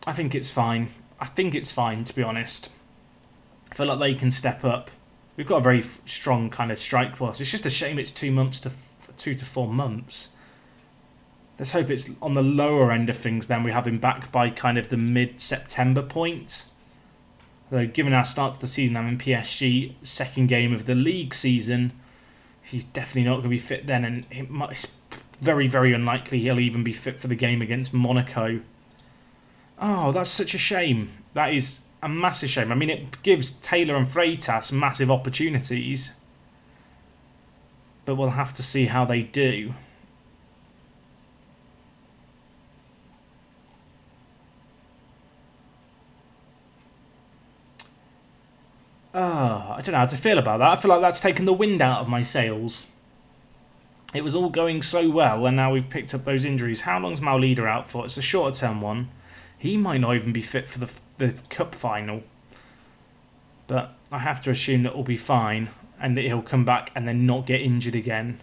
I think it's fine. I think it's fine, to be honest. I feel like they can step up. We've got a very strong kind of strike force. It's just a shame it's 2 to 4 months. Let's hope it's on the lower end of things then. We have him back by kind of the mid-September point. Though given our start to the season, I'm in PSG, second game of the league season, he's definitely not going to be fit then, and it's very, very unlikely he'll even be fit for the game against Monaco. Oh, that's such a shame. That is a massive shame. I mean, it gives Taylor and Freitas massive opportunities, but we'll have to see how they do. I don't know how to feel about that. I feel like that's taken the wind out of my sails. It was all going so well, and now we've picked up those injuries. How long's Maulida out for? It's a shorter term one. He might not even be fit for the cup final. But I have to assume that will be fine, and that he'll come back and then not get injured again.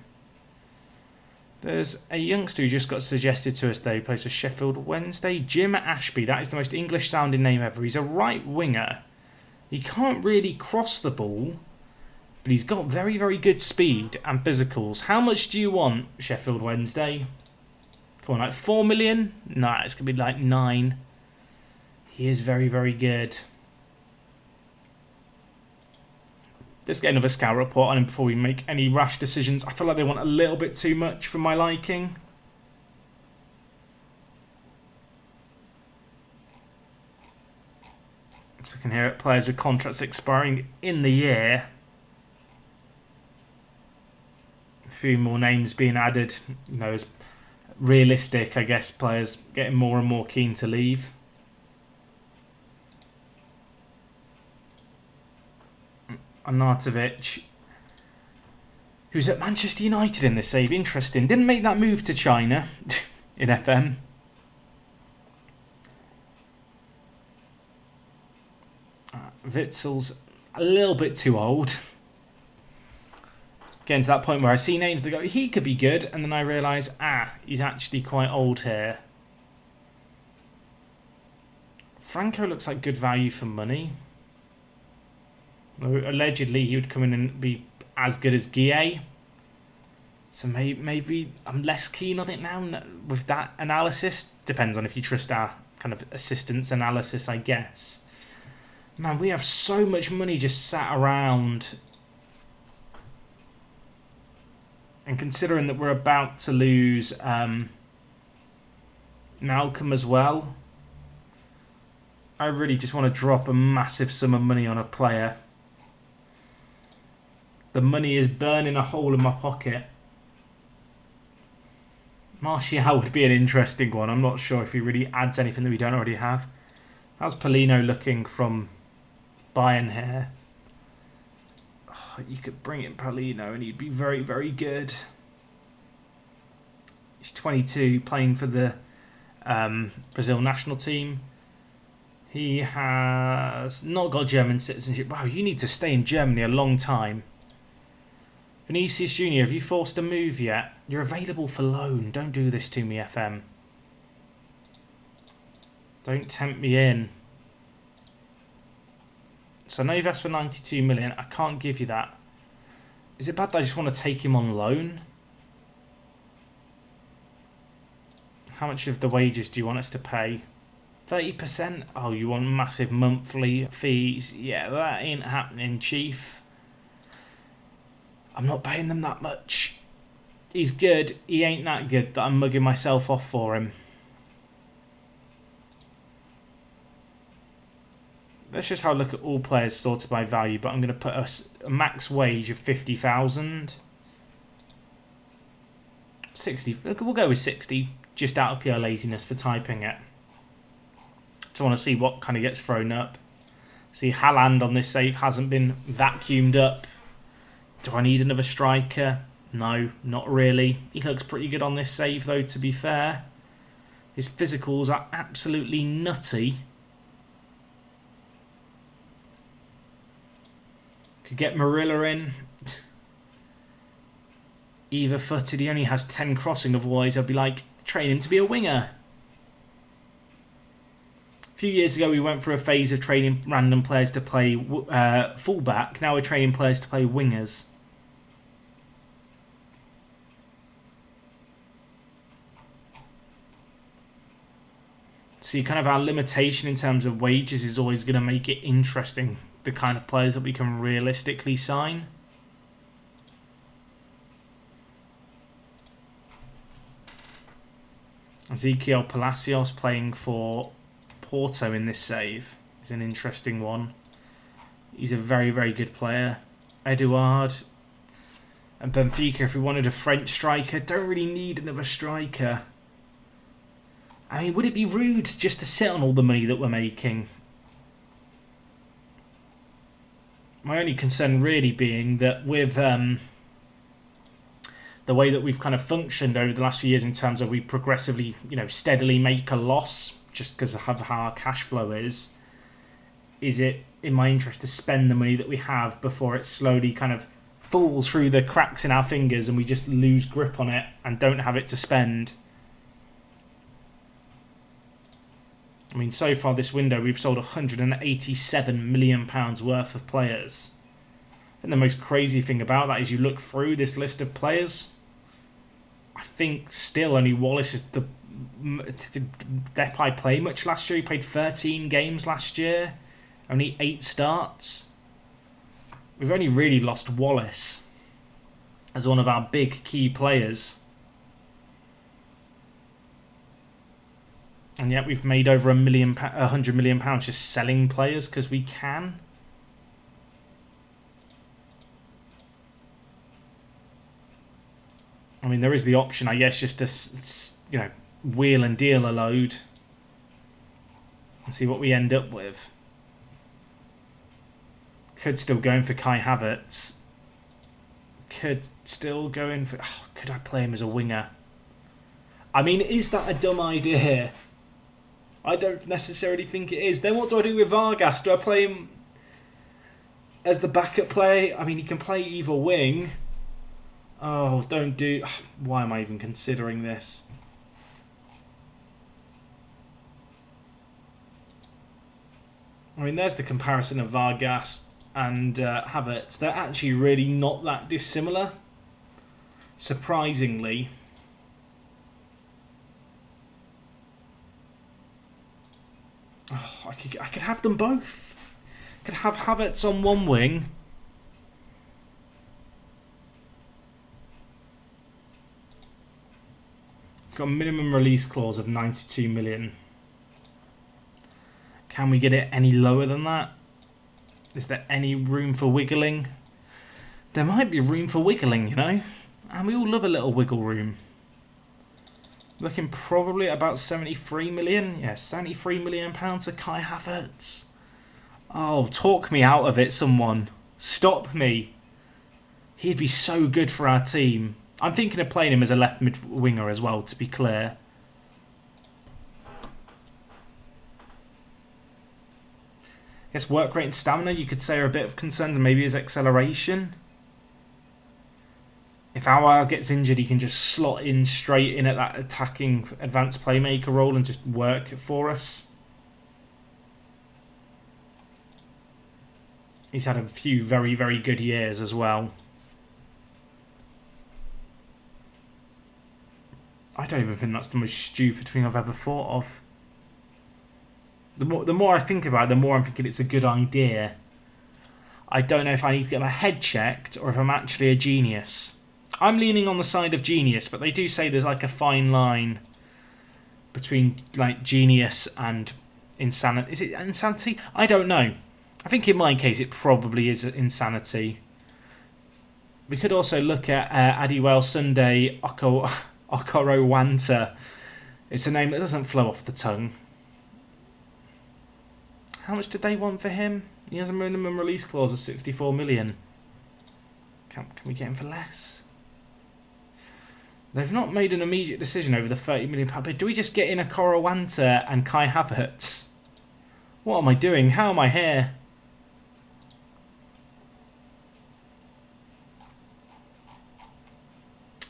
There's a youngster who just got suggested to us though. He plays for Sheffield Wednesday. Jim Ashby. That is the most English sounding name ever. He's a right winger. He can't really cross the ball, but he's got very, very good speed and physicals. How much do you want, Sheffield Wednesday? Come on, like 4 million? Nah, it's going to be like 9. He is very, very good. Let's get another scout report on him before we make any rash decisions. I feel like they want a little bit too much for my liking. So I can hear it. Players with contracts expiring in the year. A few more names being added. You know, as realistic, I guess, players getting more and more keen to leave. Arnautovic, who's at Manchester United in this save. Interesting. Didn't make that move to China in FM. Witzel's a little bit too old. Getting to that point where I see names that go, he could be good, and then I realise, he's actually quite old here. Franco looks like good value for money. Allegedly, he would come in and be as good as Guille. So maybe I'm less keen on it now with that analysis. Depends on if you trust our kind of assistance analysis, I guess. Man, we have so much money just sat around. And considering that we're about to lose Malcolm as well, I really just want to drop a massive sum of money on a player. The money is burning a hole in my pocket. Martial would be an interesting one. I'm not sure if he really adds anything that we don't already have. How's Polino looking from Bayern here? Oh, you could bring in Polino and he'd be very, very good. He's 22, playing for the Brazil national team. He has not got German citizenship. Wow, you need to stay in Germany a long time. Vinicius Jr., have you forced a move yet? You're available for loan. Don't do this to me, FM. Don't tempt me in. So I know you've asked for 92 million. I can't give you that. Is it bad that I just want to take him on loan? How much of the wages do you want us to pay? 30%? Oh, you want massive monthly fees? Yeah, that ain't happening, Chief. I'm not paying them that much. He's good. He ain't that good that I'm mugging myself off for him. Let's just have a look at all players sorted by value, but I'm going to put a max wage of 50,000. 60. We'll go with 60, just out of pure laziness for typing it. So I want to see what kind of gets thrown up. See, Haaland on this save hasn't been vacuumed up. Do I need another striker? No, not really. He looks pretty good on this save, though, to be fair. His physicals are absolutely nutty. Could get Marilla in. Either footed, he only has 10 crossing, otherwise I'd be like, train him to be a winger. A few years ago we went through a phase of training random players to play fullback. Now we're training players to play wingers. See, kind of our limitation in terms of wages is always going to make it interesting, the kind of players that we can realistically sign. Ezequiel Palacios playing for Porto in this save is an interesting one. He's a very, very good player. Eduard and Benfica, if we wanted a French striker, don't really need another striker. I mean, would it be rude just to sit on all the money that we're making? My only concern really being that with the way that we've kind of functioned over the last few years in terms of we progressively, steadily make a loss just because of how our cash flow is it in my interest to spend the money that we have before it slowly kind of falls through the cracks in our fingers and we just lose grip on it and don't have it to spend? I mean, so far this window we've sold £187 million worth of players. I think the most crazy thing about that is you look through this list of players, I think still only Wallace is the... Did Depay play much last year? He played 13 games last year. Only 8 starts. We've only really lost Wallace as one of our big key players. And yet we've made over £100 million just selling players because we can. I mean, there is the option, I guess, just to, wheel and deal a load and see what we end up with. Could still go in for Kai Havertz. Could still go in for... Oh, could I play him as a winger? I mean, is that a dumb idea? I don't necessarily think it is. Then what do I do with Vargas? Do I play him as the backup play? I mean, he can play either wing. Oh, don't do... Why am I even considering this? I mean, there's the comparison of Vargas and Havertz. They're actually really not that dissimilar. Surprisingly. Oh, I could have them both. I could have Havertz on one wing. It's got a minimum release clause of 92 million. Can we get it any lower than that? Is there any room for wiggling? There might be room for wiggling, And we all love a little wiggle room. Looking probably at about 73 million. Yeah, 73 million pounds to Kai Havertz. Oh, talk me out of it, someone. Stop me. He'd be so good for our team. I'm thinking of playing him as a left mid winger as well, to be clear. I guess work rate and stamina, you could say, are a bit of concerns, and maybe his acceleration. If Aouar gets injured, he can just slot in straight in at that attacking advanced playmaker role and just work it for us. He's had a few very, very good years as well. I don't even think that's the most stupid thing I've ever thought of. The more I think about it, the more I'm thinking it's a good idea. I don't know if I need to get my head checked or if I'm actually a genius. I'm leaning on the side of genius, but they do say there's like a fine line between like genius and insanity. Is it insanity? I don't know. I think in my case it probably is insanity. We could also look at Adiwell Sunday Okoro Wanta. It's a name that doesn't flow off the tongue. How much did they want for him? He has a minimum release clause of 64 million. Can we get him for less? They've not made an immediate decision over the £30 million bid. Do we just get in a Korowanta and Kai Havertz? What am I doing? How am I here?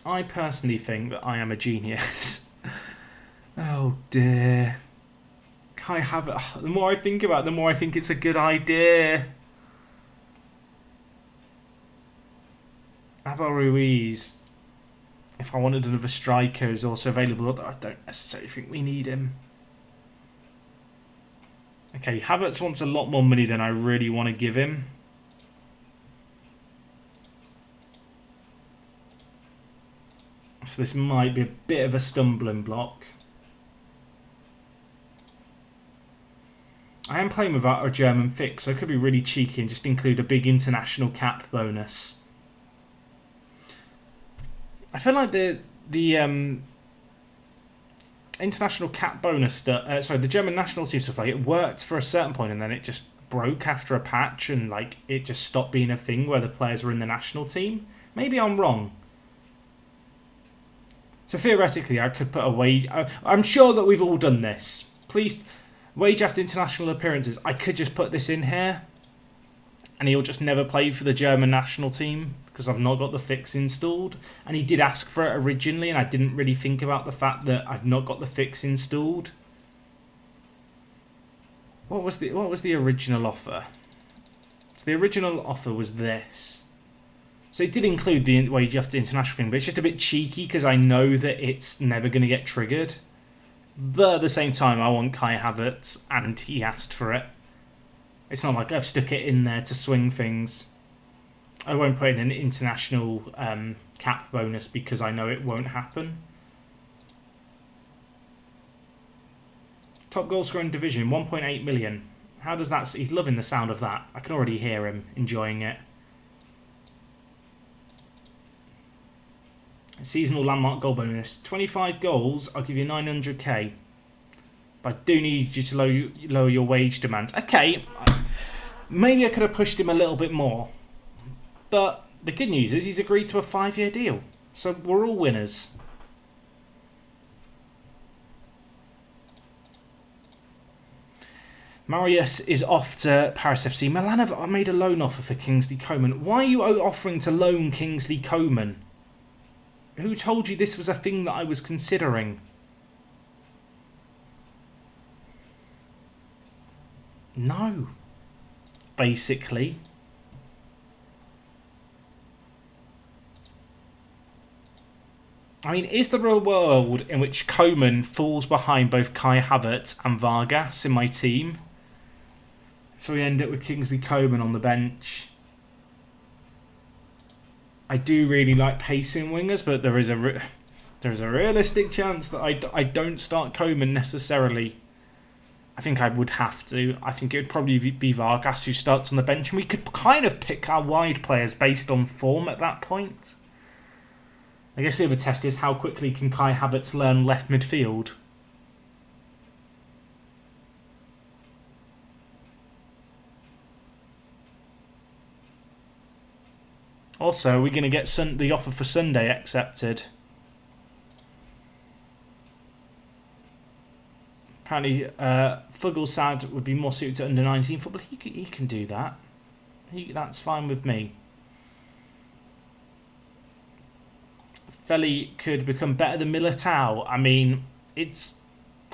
I personally think that I am a genius. Oh dear. Kai Havertz. The more I think about it, the more I think it's a good idea. Abel Ruiz, if I wanted another striker, is also available. I don't necessarily think we need him. Okay, Havertz wants a lot more money than I really want to give him. So this might be a bit of a stumbling block. I am playing without a German fix, so it could be really cheeky and just include a big international cap bonus. I feel like the international cap bonus that the German national team stuff, like, it worked for a certain point and then it just broke after a patch and like it just stopped being a thing where the players were in the national team. Maybe I'm wrong. So theoretically, I could put a wage. I'm sure that we've all done this. Please. Wage after international appearances. I could just put this in here and he'll just never play for the German national team because I've not got the fix installed. And he did ask for it originally and I didn't really think about the fact that I've not got the fix installed. What was the original offer? So the original offer was this. So it did include the wage after international thing, but it's just a bit cheeky because I know that it's never going to get triggered. But at the same time, I want Kai Havertz, and he asked for it. It's not like I've stuck it in there to swing things. I won't put in an international cap bonus because I know it won't happen. Top goal scorer in division, 1.8 million. How does that... He's loving the sound of that. I can already hear him enjoying it. Seasonal landmark goal bonus. 25 goals, I'll give you 900k. But I do need you to lower your wage demands. Okay, maybe I could have pushed him a little bit more. But the good news is he's agreed to a 5-year deal. So we're all winners. Marius is off to Paris FC. Milan have made a loan offer for Kingsley Coman. Why are you offering to loan Kingsley Coman? Who told you this was a thing that I was considering? No. Basically. I mean, is there a world in which Coman falls behind both Kai Havertz and Vargas in my team? So we end up with Kingsley Coman on the bench. I do really like pacing wingers, but there is a realistic chance that I don't start Coman necessarily. I think I would have to. I think it would probably be Vargas who starts on the bench, and we could kind of pick our wide players based on form at that point. I guess the other test is how quickly can Kai Havertz learn left midfield. Also, are we going to get the offer for Sunday accepted? Apparently, Fuglsad would be more suited to under-19 football. He can do that. That's fine with me. Feli could become better than Militao. I mean, I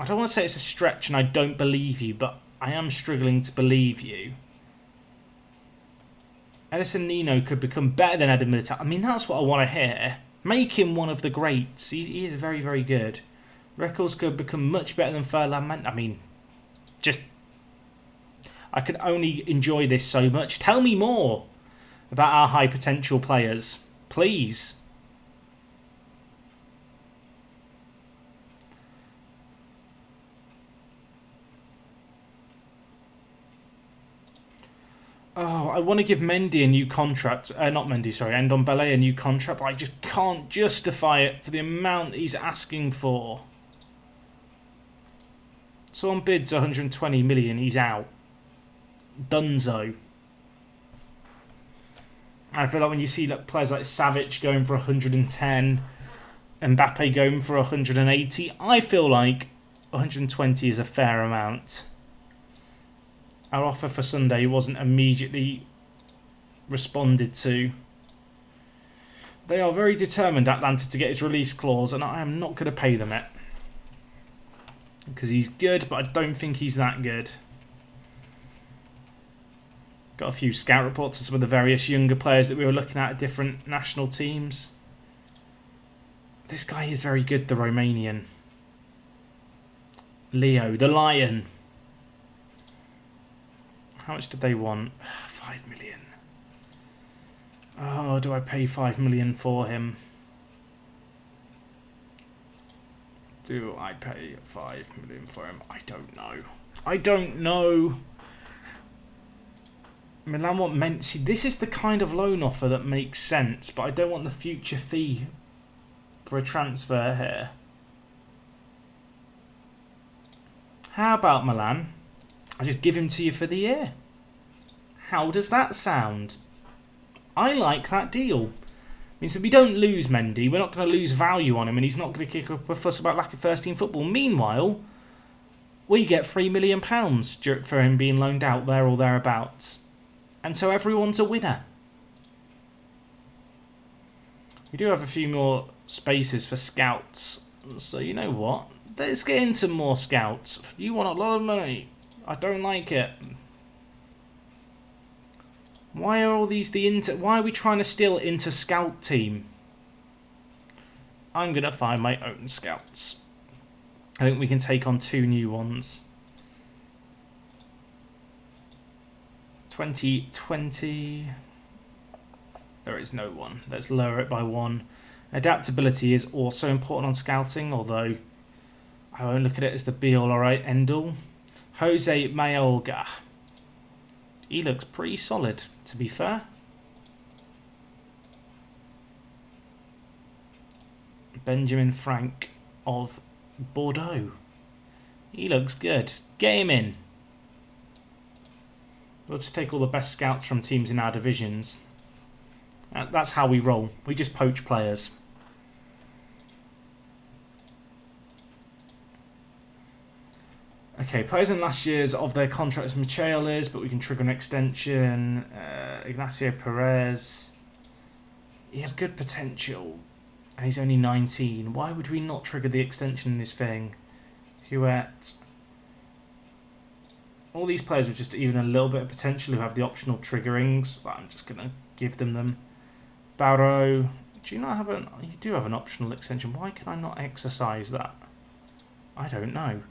don't want to say it's a stretch and I don't believe you, but I am struggling to believe you. Edison Nino could become better than Eden Militao. I mean, that's what I want to hear. Make him one of the greats. He is very, very good. Records could become much better than Furlan. I mean, I can only enjoy this so much. Tell me more about our high potential players, please. Oh, I want to give Mendy a new contract. Not Mendy, sorry. Ndombele a new contract, but I just can't justify it for the amount he's asking for. Someone bids 120 million, he's out. Dunzo. I feel like when you see players like Savic going for 110, Mbappe going for 180, I feel like 120 is a fair amount. Our offer for Sunday wasn't immediately responded to. They are very determined, Atlanta, to get his release clause, and I am not going to pay them it. Because he's good, but I don't think he's that good. Got a few scout reports of some of the various younger players that we were looking at different national teams. This guy is very good, the Romanian. Leo, the Lion. How much did they want? 5 million. Oh, do I pay 5 million for him? Do I pay 5 million for him? I don't know. I don't know. Milan want Menzi. This is the kind of loan offer that makes sense, but I don't want the future fee for a transfer here. How about Milan? I just give him to you for the year. How does that sound? I like that deal. Means that we don't lose Mendy, we're not going to lose value on him, and he's not going to kick up a fuss about lack of first-team football. Meanwhile, we get £3 million for him being loaned out there or thereabouts. And so everyone's a winner. We do have a few more spaces for scouts. So you know what? Let's get in some more scouts. You want a lot of money. I don't like it. Why are all these why are we trying to steal into scout team? I'm gonna find my own scouts. I think we can take on 2 new ones. 2020. There is no one. Let's lower it by 1. Adaptability is also important on scouting, although I won't look at it as the be-all, alright, end-all. Jose Mayorga. He looks pretty solid, to be fair. Benjamin Frank of Bordeaux. He looks good. Get him in. We'll just take all the best scouts from teams in our divisions. That's how we roll. We just poach players. Okay, players in last year's of their contracts Michaelis, but we can trigger an extension. Ignacio Perez. He has good potential, and he's only 19. Why would we not trigger the extension in this thing? Huet. All these players with just even a little bit of potential who have the optional triggerings. But I'm just going to give them. Barrow. Do you not have an... You do have an optional extension. Why can I not exercise that? I don't know.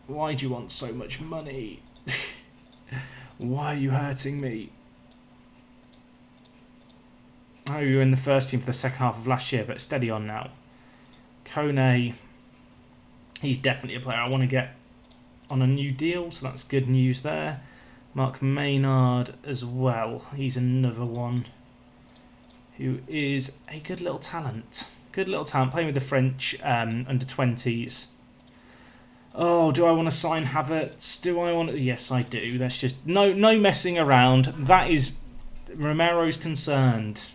Why do you want so much money? Why are you hurting me? Oh, you were in the first team for the second half of last year, but steady on now. Kone, he's definitely a player I want to get on a new deal, so that's good news there. Mark Maynard as well. He's another one who is a good little talent. Good little talent, playing with the French under-20s. Oh, do I want to sign Havertz? Do I want to? Yes, I do. That's just no messing around. That is Romero's concerned.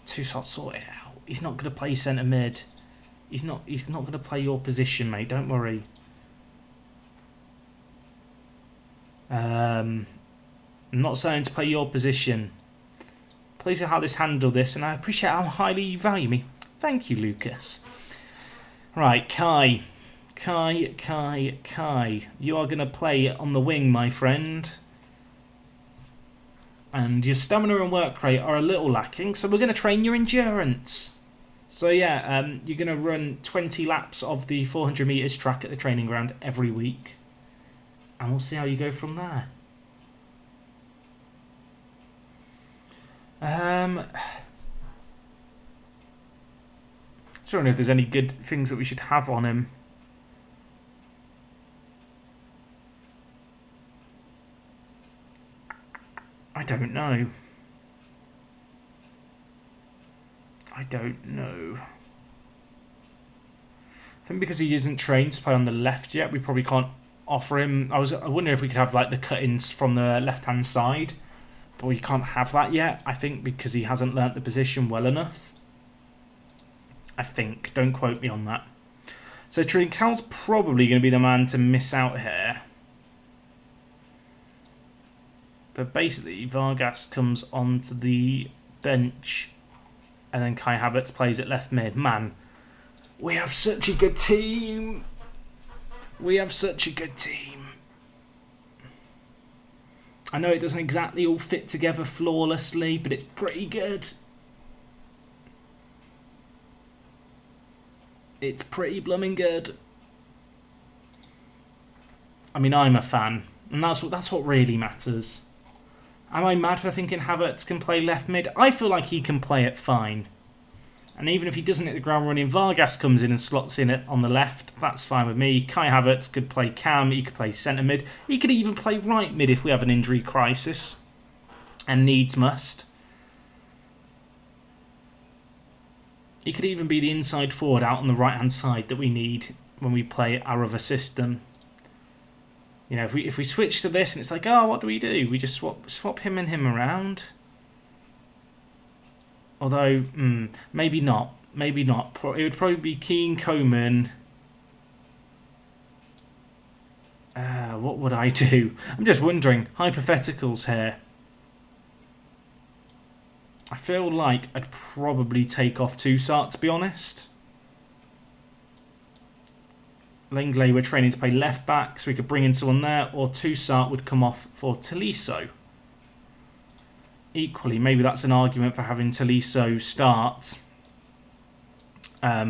Toussaint, sort it out. He's not going to play centre mid. He's not going to play your position, mate. Don't worry. I'm not saying to play your position. Please know how this handle this, and I appreciate how highly you value me. Thank you, Lucas. Right, Kai. You are going to play on the wing, my friend. And your stamina and work rate are a little lacking, so we're going to train your endurance. So yeah, you're going to run 20 laps of the 400 metres track at the training ground every week. And we'll see how you go from there. I don't know if there's any good things that we should have on him. I don't know. I think because he isn't trained to play on the left yet, we probably can't offer him. I wonder if we could have like the cut-ins from the left-hand side, but we can't have that yet. I think because he hasn't learnt the position well enough. I think. Don't quote me on that. So Trincal's probably going to be the man to miss out here. But basically, Vargas comes onto the bench, and then Kai Havertz plays at left mid. Man, we have such a good team. I know it doesn't exactly all fit together flawlessly, but it's pretty good. It's pretty blooming good. I mean, I'm a fan, and that's what really matters. Am I mad for thinking Havertz can play left mid? I feel like he can play it fine. And even if he doesn't hit the ground running, Vargas comes in and slots in it on the left. That's fine with me. Kai Havertz could play cam. He could play centre mid. He could even play right mid if we have an injury crisis. And needs must. He could even be the inside forward out on the right-hand side that we need when we play our other system. You know, if we switch to this and it's like, oh, what do? We just swap him and him around. Although, maybe not. Maybe not. It would probably be Keane, Coman. What would I do? I'm just wondering. Hypotheticals here. I feel like I'd probably take off Toussaint, to be honest. Lenglet, we're training to play left back, so we could bring in someone there, or Toussaint would come off for Tolisso. Equally, maybe that's an argument for having Tolisso start at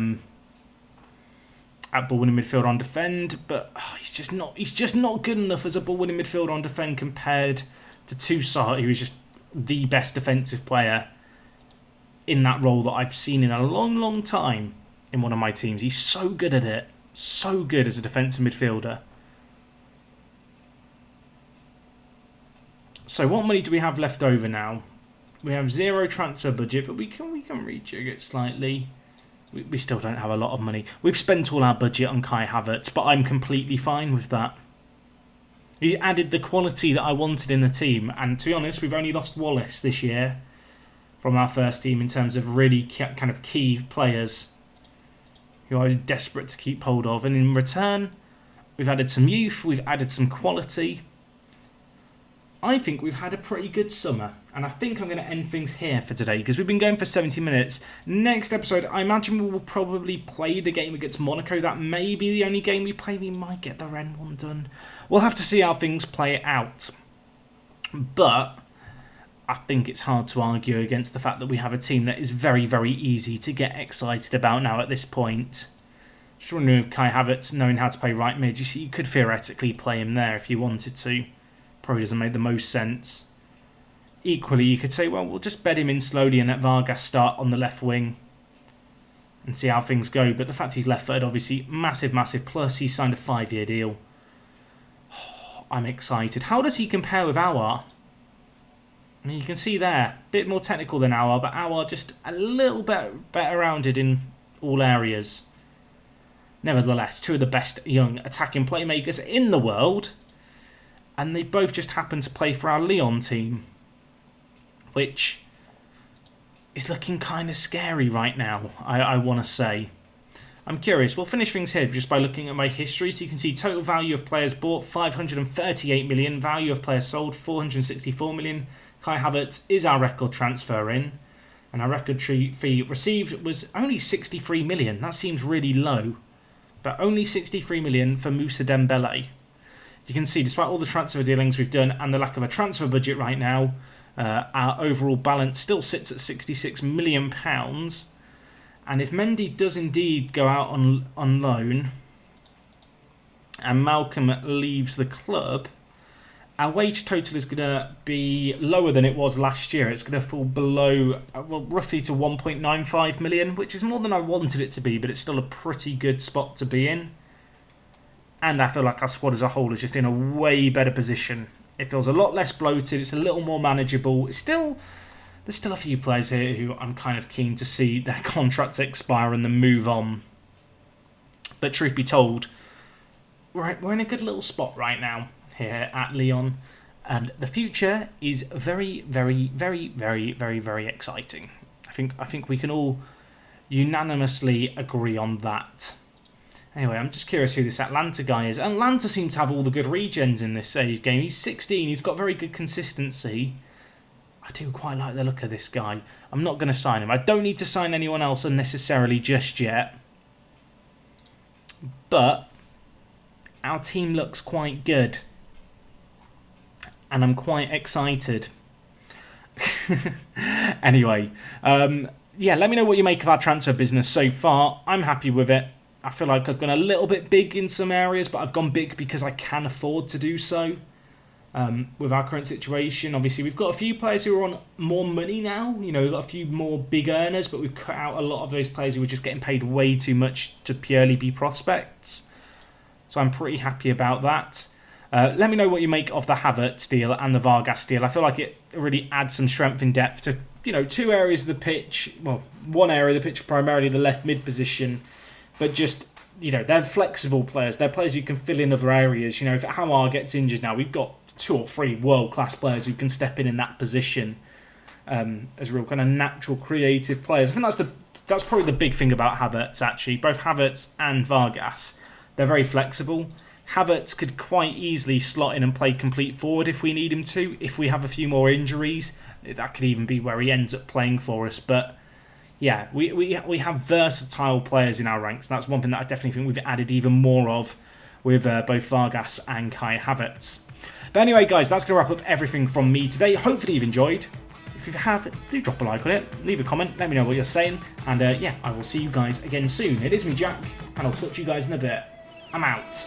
ball-winning midfielder on defend, but he's just not good enough as a ball-winning midfielder on defend compared to Toussaint, who is just the best defensive player in that role that I've seen in a long, long time in one of my teams. He's so good at it. So good as a defensive midfielder. So what money do we have left over now? We have 0 transfer budget, but we can rejig it slightly. We still don't have a lot of money. We've spent all our budget on Kai Havertz, but I'm completely fine with that. He added the quality that I wanted in the team, and to be honest, we've only lost Wallace this year from our first team in terms of really kind of key players who I was desperate to keep hold of. And in return, we've added some youth, we've added some quality. I think we've had a pretty good summer. And I think I'm going to end things here for today because we've been going for 70 minutes. Next episode, I imagine we will probably play the game against Monaco. That may be the only game we play. We might get the Rennes one done. We'll have to see how things play out. But I think it's hard to argue against the fact that we have a team that is very, very easy to get excited about now at this point. Just wondering if Kai Havertz, knowing how to play right mid, you see, you could theoretically play him there if you wanted to. Probably doesn't make the most sense. Equally, you could say, well, we'll just bed him in slowly and let Vargas start on the left wing and see how things go. But the fact he's left-footed, obviously, massive, massive plus. He signed a 5-year deal. Oh, I'm excited. How does he compare with our? And you can see there, a bit more technical than Aouar, but Aouar just a little bit better rounded in all areas. Nevertheless, two of the best young attacking playmakers in the world. And they both just happen to play for our Lyon team, which is looking kind of scary right now, I want to say. I'm curious. We'll finish things here just by looking at my history. So you can see total value of players bought, 538 million. Value of players sold, 464 million. Kai Havertz is our record transfer in. And our record fee received was only 63 million. That seems really low. But only 63 million for Moussa Dembele. You can see, despite all the transfer dealings we've done and the lack of a transfer budget right now, our overall balance still sits at £66 million. And if Mendy does indeed go out on loan and Malcolm leaves the club, our wage total is going to be lower than it was last year. It's going to fall below, well, roughly to 1.95 million, which is more than I wanted it to be, but it's still a pretty good spot to be in. And I feel like our squad as a whole is just in a way better position. It feels a lot less bloated. It's a little more manageable. There's still a few players here who I'm kind of keen to see their contracts expire and then move on. But truth be told, we're in a good little spot right now here at Lyon. And the future is very, very, very, very, very, very exciting. I think we can all unanimously agree on that. Anyway, I'm just curious who this Atlanta guy is. Atlanta seem to have all the good regens in this save game. He's 16. He's got very good consistency. I do quite like the look of this guy. I'm not going to sign him. I don't need to sign anyone else unnecessarily just yet. But our team looks quite good. And I'm quite excited. Anyway, yeah, let me know what you make of our transfer business so far. I'm happy with it. I feel like I've gone a little bit big in some areas, but I've gone big because I can afford to do so. With our current situation, obviously we've got a few players who are on more money now. You know, we've got a few more big earners, but we've cut out a lot of those players who were just getting paid way too much to purely be prospects. So I'm pretty happy about that. Let me know what you make of the Havertz deal and the Vargas deal. I feel like it really adds some strength and depth to, you know, two areas of the pitch. Well, one area of the pitch, primarily the left mid position. But just, you know, they're flexible players. They're players who can fill in other areas. You know, if Aouar gets injured now, we've got 2 or 3 world-class players who can step in that position as real kind of natural creative players. I think that's probably the big thing about Havertz, actually. Both Havertz and Vargas, they're very flexible. Havertz could quite easily slot in and play complete forward if we need him to. If we have a few more injuries, that could even be where he ends up playing for us. But yeah, we have versatile players in our ranks. And that's one thing that I definitely think we've added even more of with both Vargas and Kai Havertz. But anyway, guys, that's going to wrap up everything from me today. Hopefully you've enjoyed. If you have, do drop a like on it. Leave a comment. Let me know what you're saying. And yeah, I will see you guys again soon. It is me, Jack, and I'll talk to you guys in a bit. I'm out.